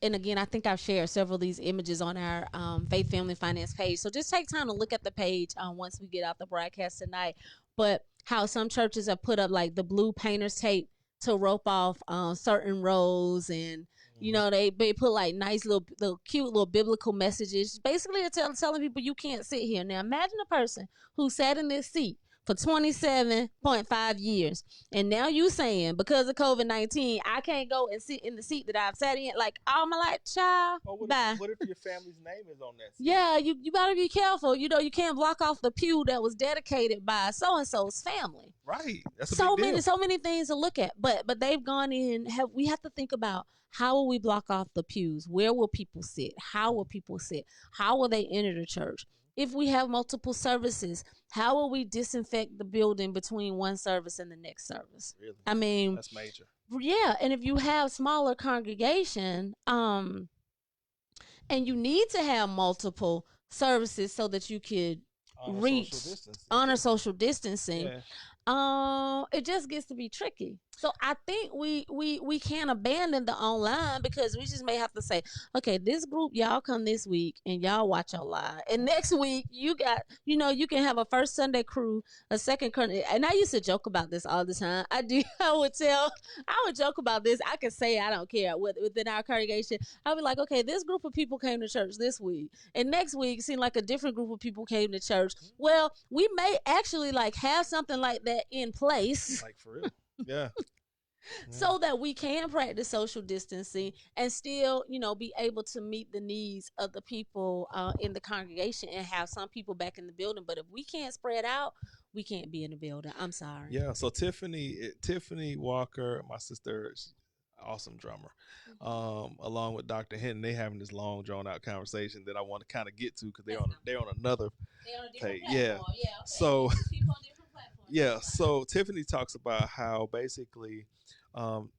And again, I think I've shared several of these images on our Faith Family Finance page. So just take time to look at the page once we get out the broadcast tonight. But how some churches have put up like the blue painter's tape to rope off certain rows, and they put like nice little cute little biblical messages. Basically, they're telling people you can't sit here. Now imagine a person who sat in this seat for 27.5 years, and now you saying because of COVID-19 I can't go and sit in the seat that I've sat in like all my life, child. Bye. What if your family's name is on that seat? Yeah, you gotta be careful. You can't block off the pew that was dedicated by so and so's family. Right. That's so many things to look at. But they've gone in. We have to think about how will we block off the pews? Where will people sit? How will people sit? How will they enter the church? If we have multiple services, how will we disinfect the building between one service and the next service? Really? That's major. Yeah, and if you have smaller congregation, and you need to have multiple services so that you could honor social distancing. Yeah. It just gets to be tricky. So I think we can't abandon the online, because we just may have to say, okay, this group, y'all come this week and y'all watch online. And next week you got, you can have a first Sunday crew, a second crew. And I used to joke about this all the time. I would joke about this. I could say I don't care within our congregation. I would be like, okay, this group of people came to church this week, and next week it seemed like a different group of people came to church. Well, we may actually have something like that in place. Like for real. Yeah. So that we can practice social distancing and still, be able to meet the needs of the people in the congregation and have some people back in the building. But if we can't spread out, we can't be in the building. I'm sorry. Yeah. So Tiffany Walker, my sister, awesome drummer, along with Dr. Hinton, they having this long drawn out conversation that I want to kind of get to, because they're on another page. Yeah. So yeah. So Tiffany talks about how basically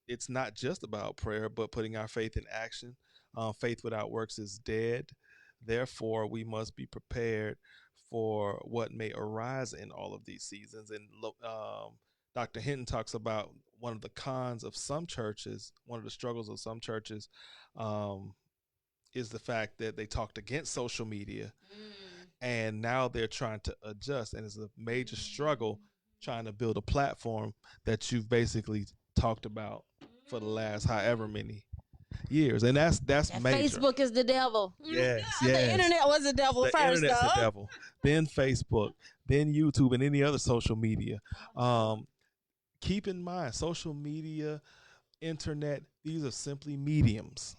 it's not just about prayer, but putting our faith in action. Faith without works is dead. Therefore, we must be prepared for what may arise in all of these seasons. And Dr. Hinton talks about one of the cons of some churches, one of the struggles of some churches, is the fact that they talked against social media, and now they're trying to adjust. And it's a major struggle trying to build a platform that you've basically talked about for the last however many. years, and that's That major. Facebook is the devil. Yes, The yes. internet was the devil The first, internet's the though. devil, then Facebook, then YouTube, and any other social media. Keep in mind, social media, internet, these are simply mediums.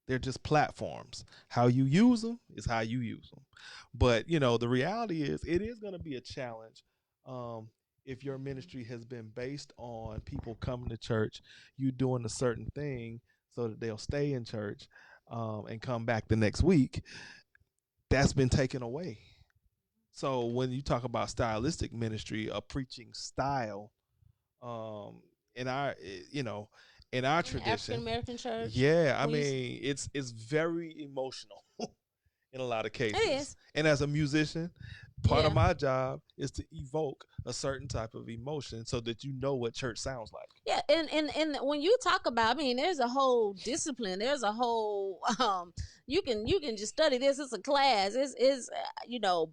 They're just platforms. How you use them is how you use them. But the reality is, it is going to be a challenge. If your ministry has been based on people coming to church, you doing a certain thing so that they'll stay in church and come back the next week, that's been taken away. So when you talk about stylistic ministry, a preaching style, in our in our tradition, African American church. yeah, I mean it's very emotional in a lot of cases. It is. And as a musician, part Yeah. of my job is to evoke a certain type of emotion so that you know what church sounds like. Yeah, and when you talk about, I mean, there's a whole discipline. There's a whole you can just study this. It's a class. It's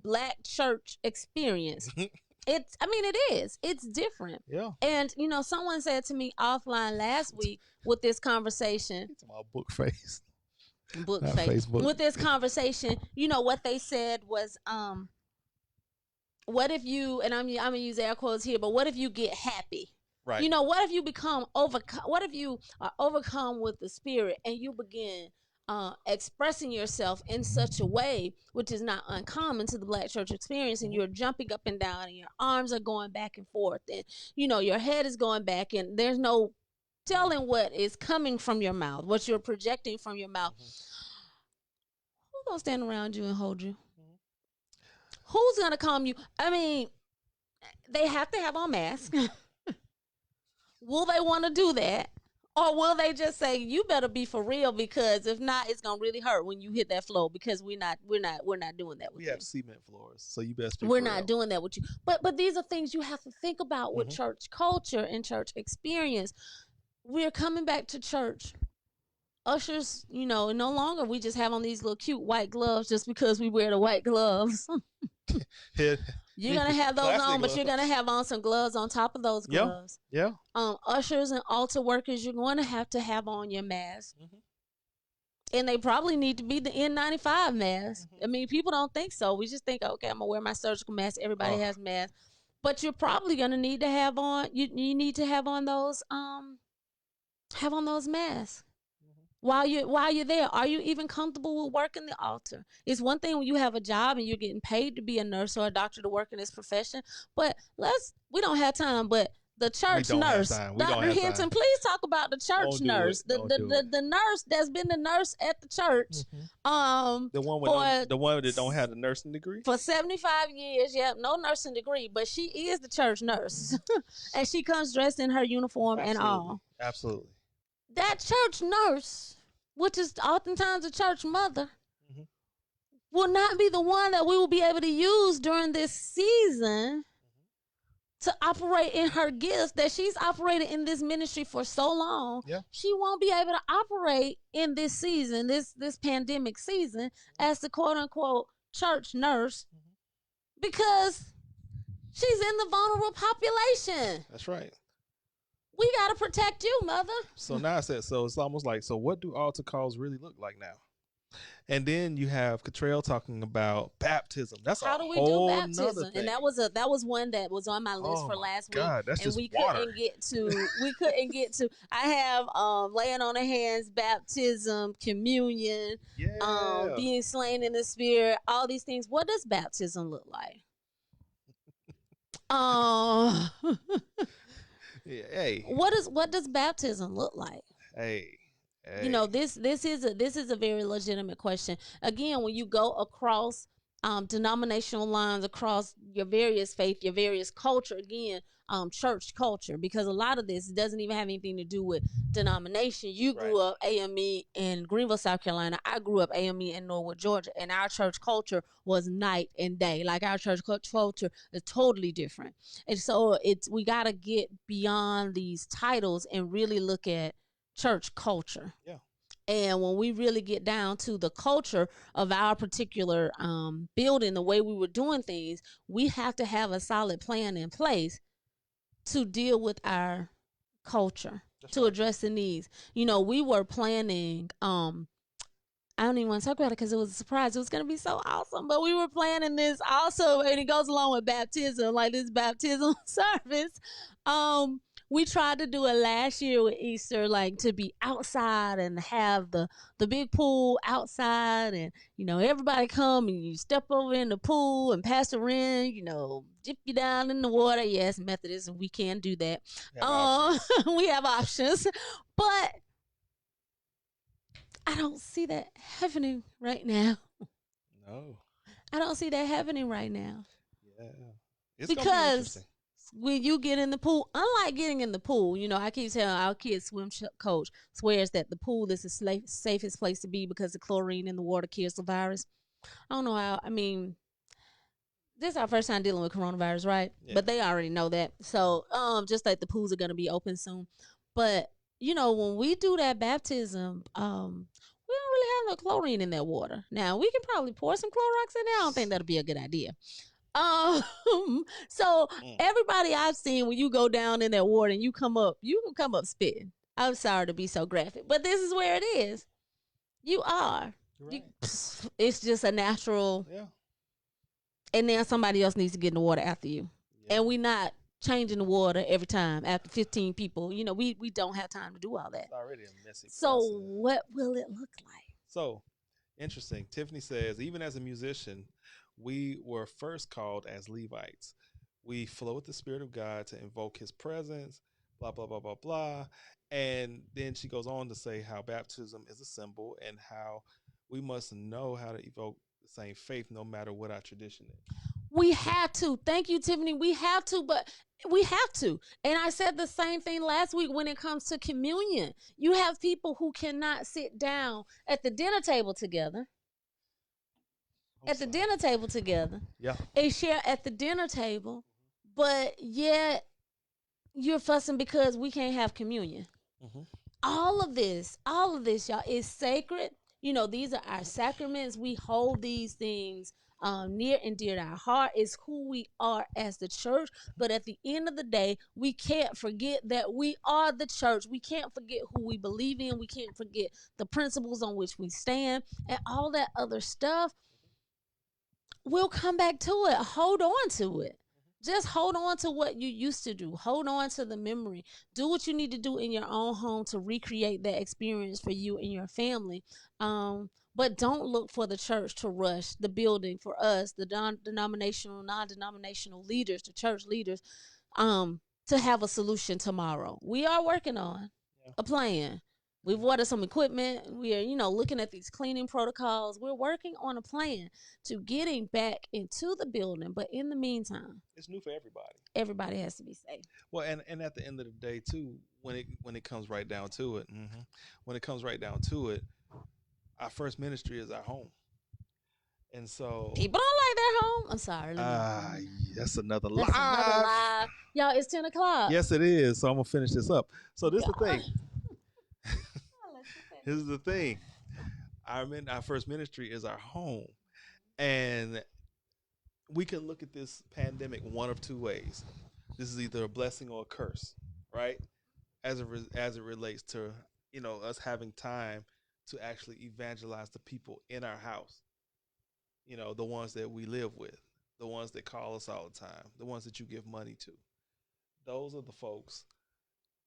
Black church experience. It is. It's different. Yeah. And someone said to me offline last week with this conversation. It's my book face. Book Not face. Facebook. With this conversation, what they said was what if you, and I'm gonna use air quotes here, but what if you get happy? Right. What if you become what if you are overcome with the Spirit and you begin expressing yourself in such a way, which is not uncommon to the Black church experience, and you're jumping up and down and your arms are going back and forth, and your head is going back, and there's no telling what is coming from your mouth, what you're projecting from your mouth. Who's gonna stand around you and hold you? Who's gonna calm you? I mean, they have to have on masks. Will they want to do that? Or will they just say, you better be for real, because if not, it's gonna really hurt when you hit that floor, because we're not doing that with We you. have cement floors, so you best be We're for not real. doing that with you. But these are things you have to think about with church culture and church experience. We're coming back to church. Ushers, no longer we just have on these little cute white gloves just because we wear the white gloves. You're gonna have those Plastic on, but you're gloves. gonna have on some gloves on top of those Yeah. gloves. Yeah. Ushers and altar workers, you're going to have on your mask. And they probably need to be the N95 mask. I mean, people don't think so. We just think, okay, I'm gonna wear my surgical mask. Everybody has masks, but you're probably gonna need to have on. You need to have on those masks. While you're there, are you even comfortable with working the altar? It's one thing when you have a job and you're getting paid to be a nurse or a doctor to work in this profession, but we don't have time. But the church don't have nurse, time. We don't Dr. have Hinton, time. please talk about the church Don't do nurse, it. Don't do it. the nurse that's been the nurse at the church, The one with the one that don't have the nursing degree. for 75 years. Yeah, no nursing degree, but she is the church nurse, and she comes dressed in her uniform and all. Absolutely. That church nurse, which is oftentimes a church mother, will not be the one that we will be able to use during this season to operate in her gifts that she's operated in this ministry for so long. Yeah. She won't be able to operate in this season, this pandemic season, as the quote unquote church nurse, because she's in the vulnerable population. That's right. We got to protect you, mother. So now I said, so it's almost like, so what do altar calls really look like now? And then you have Cottrell talking about baptism. That's how a do we whole do nother baptism? thing. And that was one that was on my list Oh for my last God, week. that's And just we water. couldn't get to. I have laying on of hands, baptism, communion, Yeah. being slain in the spirit, all these things. What does baptism look like? Yeah, hey. What does baptism look like? Hey. This is a very legitimate question. Again, when you go across denominational lines, across your various faith, your various culture, again, church culture, because a lot of this doesn't even have anything to do with denomination. You grew up AME in Greenville, South Carolina. I grew up AME in Norwood, Georgia, and our church culture was night and day. Like, our church culture is totally different. And so we got to get beyond these titles and really look at church culture. Yeah. And when we really get down to the culture of our particular building, the way we were doing things, we have to have a solid plan in place to deal with our culture. That's to right. address the needs. You know, we were planning. I don't even want to talk about it because it was a surprise. It was going to be so awesome, but we were planning this also, and it goes along with baptism, like this baptism service. We tried to do it last year with Easter, like to be outside and have the big pool outside, and you know everybody come and you step over in the pool, and Pastor Ren, you know, dip you down in the water. Yes, Methodist, and we can do that. We have options. We have options, but I don't see that happening right now. No. I don't see that happening right now. Yeah. It's gonna be Because interesting. when you get in the pool, unlike getting in the pool, you know, I keep telling our kids' coach swears that the pool is the safest place to be because the chlorine in the water kills the virus. I don't know how, I mean, this is our first time dealing with coronavirus, right? Yeah. But they already know that. So, just like the pools are going to be open soon. But, you know, when we do that baptism, we don't really have no chlorine in that water. Now, we can probably pour some Clorox in there. I don't think that'll be a good idea. So everybody I've seen, when you go down in that water and you can come up spitting. I'm sorry to be so graphic, but this is where it is. You are. You're right. It's just a natural. Yeah. And then somebody else needs to get in the water after you. Yeah. And we not changing the water every time after 15 people. You know, we don't have time to do all that. It's already a messy So process. what will it look like? So interesting. Tiffany says, even as a musician, we were first called as Levites. We flow with the Spirit of God to invoke his presence, blah, blah, blah, blah, blah. And then she goes on to say how baptism is a symbol and how we must know how to evoke the same faith no matter what our tradition is. We have to. Thank you, Tiffany. We have to, but we have to. And I said the same thing last week when it comes to communion. You have people who cannot sit down at the dinner table together. Yeah. They share at the dinner table, but yet you're fussing because we can't have communion. Mm-hmm. All of this, y'all, is sacred. You know, these are our sacraments. We hold these things near and dear to our heart. It's who we are as the church. But at the end of the day, we can't forget that we are the church. We can't forget who we believe in. We can't forget the principles on which we stand and all that other stuff. We'll come back to it. Hold on to it. Just hold on to what you used to do. Hold on to the memory. Do what you need to do in your own home to recreate that experience for you and your family. But don't look for the church to rush the building for us, the non-denominational leaders, the church leaders, to have a solution tomorrow. We are working on a plan. We've ordered some equipment. We are, looking at these cleaning protocols. We're working on a plan to getting back into the building. But in the meantime, it's new for everybody. Everybody has to be safe. Well, and at the end of the day, too, when it comes right down to it, our first ministry is our home. And so people don't like their home. I'm sorry. That's another lie. Y'all, it's 10 o'clock. Yes, it is. So I'm going to finish this up. So this is the thing. This is the thing. Our first ministry is our home. And we can look at this pandemic one of two ways. This is either a blessing or a curse, right? As it relates to, us having time to actually evangelize the people in our house. The ones that we live with, the ones that call us all the time, the ones that you give money to. Those are the folks,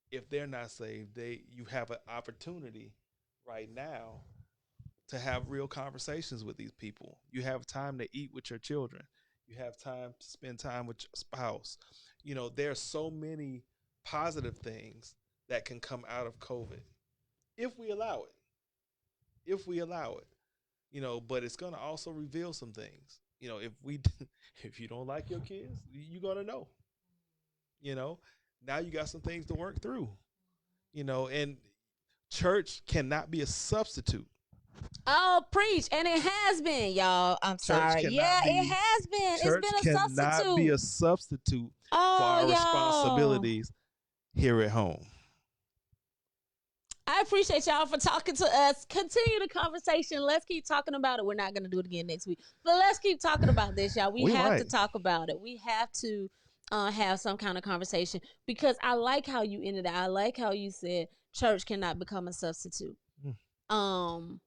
if they're not saved, you have an opportunity right now to have real conversations with these people. You have time to eat with your children. You have time to spend time with your spouse. There are so many positive things that can come out of COVID if we allow it. But it's going to also reveal some things. If you don't like your kids, you're going to know. Now you got some things to work through. And church cannot be a substitute. Oh, preach. And it has been, y'all. I'm sorry. Yeah, it has been. Church it's been a substitute. cannot be a substitute for our responsibilities here at home. I appreciate y'all for talking to us. Continue the conversation. Let's keep talking about it. We're not going to do it again next week. But let's keep talking about this, y'all. We have to talk about it. We have to have some kind of conversation, because I like how you ended it. I like how you said church cannot become a substitute. Mm.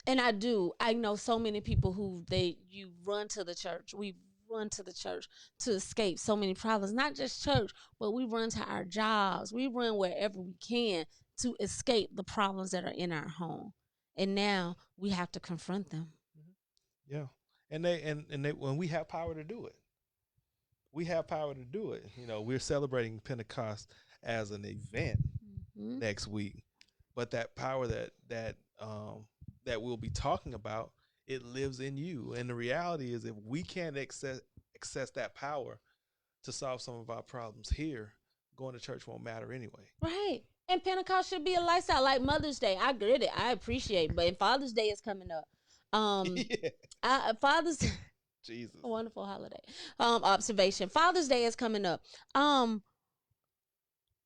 And I know so many people who you run to the church. We run to the church to escape so many problems, not just church, but we run to our jobs. We run wherever we can to escape the problems that are in our home. And now we have to confront them. Yeah. And they when we have power to do it. We have power to do it. You know, we're celebrating Pentecost as an event next week, but that power that we'll be talking about, it lives in you. And the reality is, if we can't access that power to solve some of our problems here, going to church won't matter anyway. Right. And Pentecost should be a lifestyle, like Mother's Day. I get it. I appreciate it. But Father's Day is coming up. Father's Jesus. A wonderful holiday. Observation. Father's Day is coming up.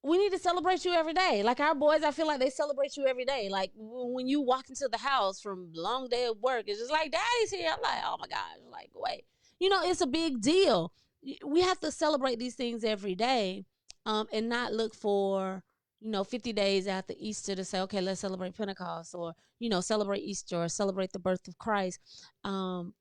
We need to celebrate you every day. Like our boys, I feel like they celebrate you every day. Like when you walk into the house from a long day of work, it's just like, Daddy's here. I'm like, oh my gosh. Like, wait. You know, it's a big deal. We have to celebrate these things every day, and not look for, 50 days after Easter to say, okay, let's celebrate Pentecost, or, celebrate Easter, or celebrate the birth of Christ.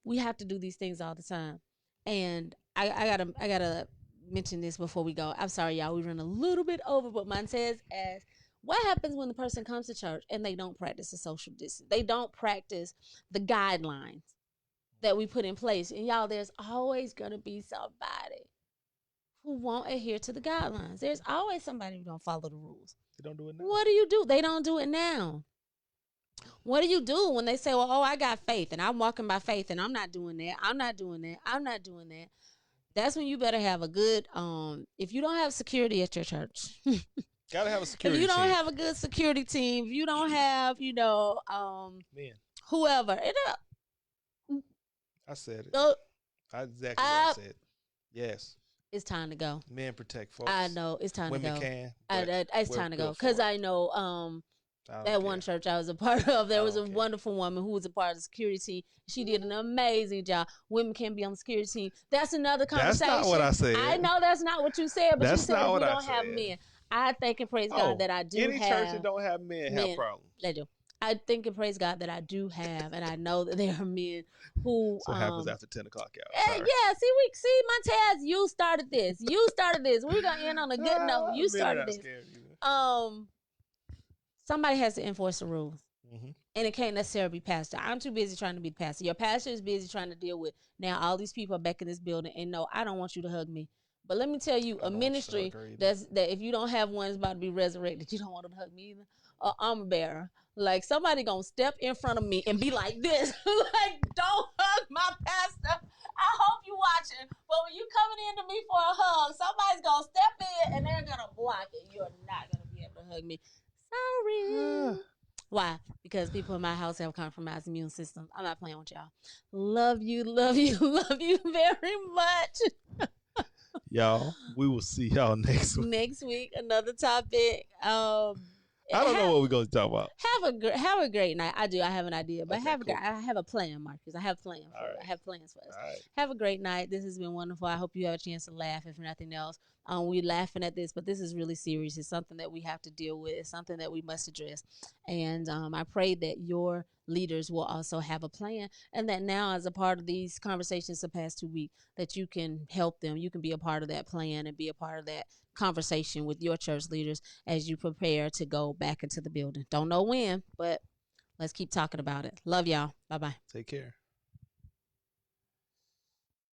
We have to do these things all the time. And I gotta mention this before we go. I'm sorry, y'all. We run a little bit over, but mine says, as what happens when the person comes to church and they don't practice the social distance? They don't practice the guidelines that we put in place. And y'all, there's always gonna be somebody who won't adhere to the guidelines. There's always somebody who don't follow the rules. They don't do it now. What do you do? They don't do it now. What do you do when they say, well, oh, I got faith and I'm walking by faith and I'm not doing that. I'm not doing that. I'm not doing that. That's when you better have a good, if you don't have security at your church. Gotta have a security team. If you don't team. have a good security team, if you don't have, Man. whoever. I said it. Exactly what I said. Yes. It's time to go. Men protect folks. I know. It's time to go. Women can. It's time to go. Because I know that one church I was a part of, there was a wonderful woman who was a part of the security team. She did an amazing job. Women can be on the security team. That's another conversation. That's not what I said. I know that's not what you said, but that's you said not we what don't I said. have men. I thank and praise God that I do any have. church that don't have men have problems. They do. I thank and praise God that I do have, and I know that there are men who. So happens after 10 o'clock hour. Yeah, see, Montez, you started this. We're gonna end on a good note. You started this. Somebody has to enforce the rules, and it can't necessarily be pastor. I'm too busy trying to be the pastor. Your pastor is busy trying to deal with now all these people are back in this building, and no, I don't want you to hug me. But let me tell you, a ministry that if you don't have one is about to be resurrected, you don't want them to hug me either. I'm a bearer. Like somebody gonna step in front of me and be like this, like don't hug my pastor. I hope you watching, but when you coming into me for a hug, somebody's gonna step in and they're gonna block it. You're not gonna be able to hug me. Sorry. Why? Because people in my house have compromised immune systems. I'm not playing with y'all. Love you, love you, love you very much. Y'all, we will see y'all next week. Next week, another topic. I don't know what we're going to talk about. Have a great night. I do. I have an idea, but Okay, I have a plan, Marcus. I have plans. I have plans for us. Right. Have a great night. This has been wonderful. I hope you have a chance to laugh, if nothing else. We're laughing at this, but this is really serious. It's something that we have to deal with. It's something that we must address. And I pray that your leaders will also have a plan, and that now, as a part of these conversations the past 2 weeks, that you can help them. You can be a part of that plan and be a part of that conversation with your church leaders as you prepare to go back into the building. Don't know when, but let's keep talking about it. Love y'all. Bye-bye. Take care.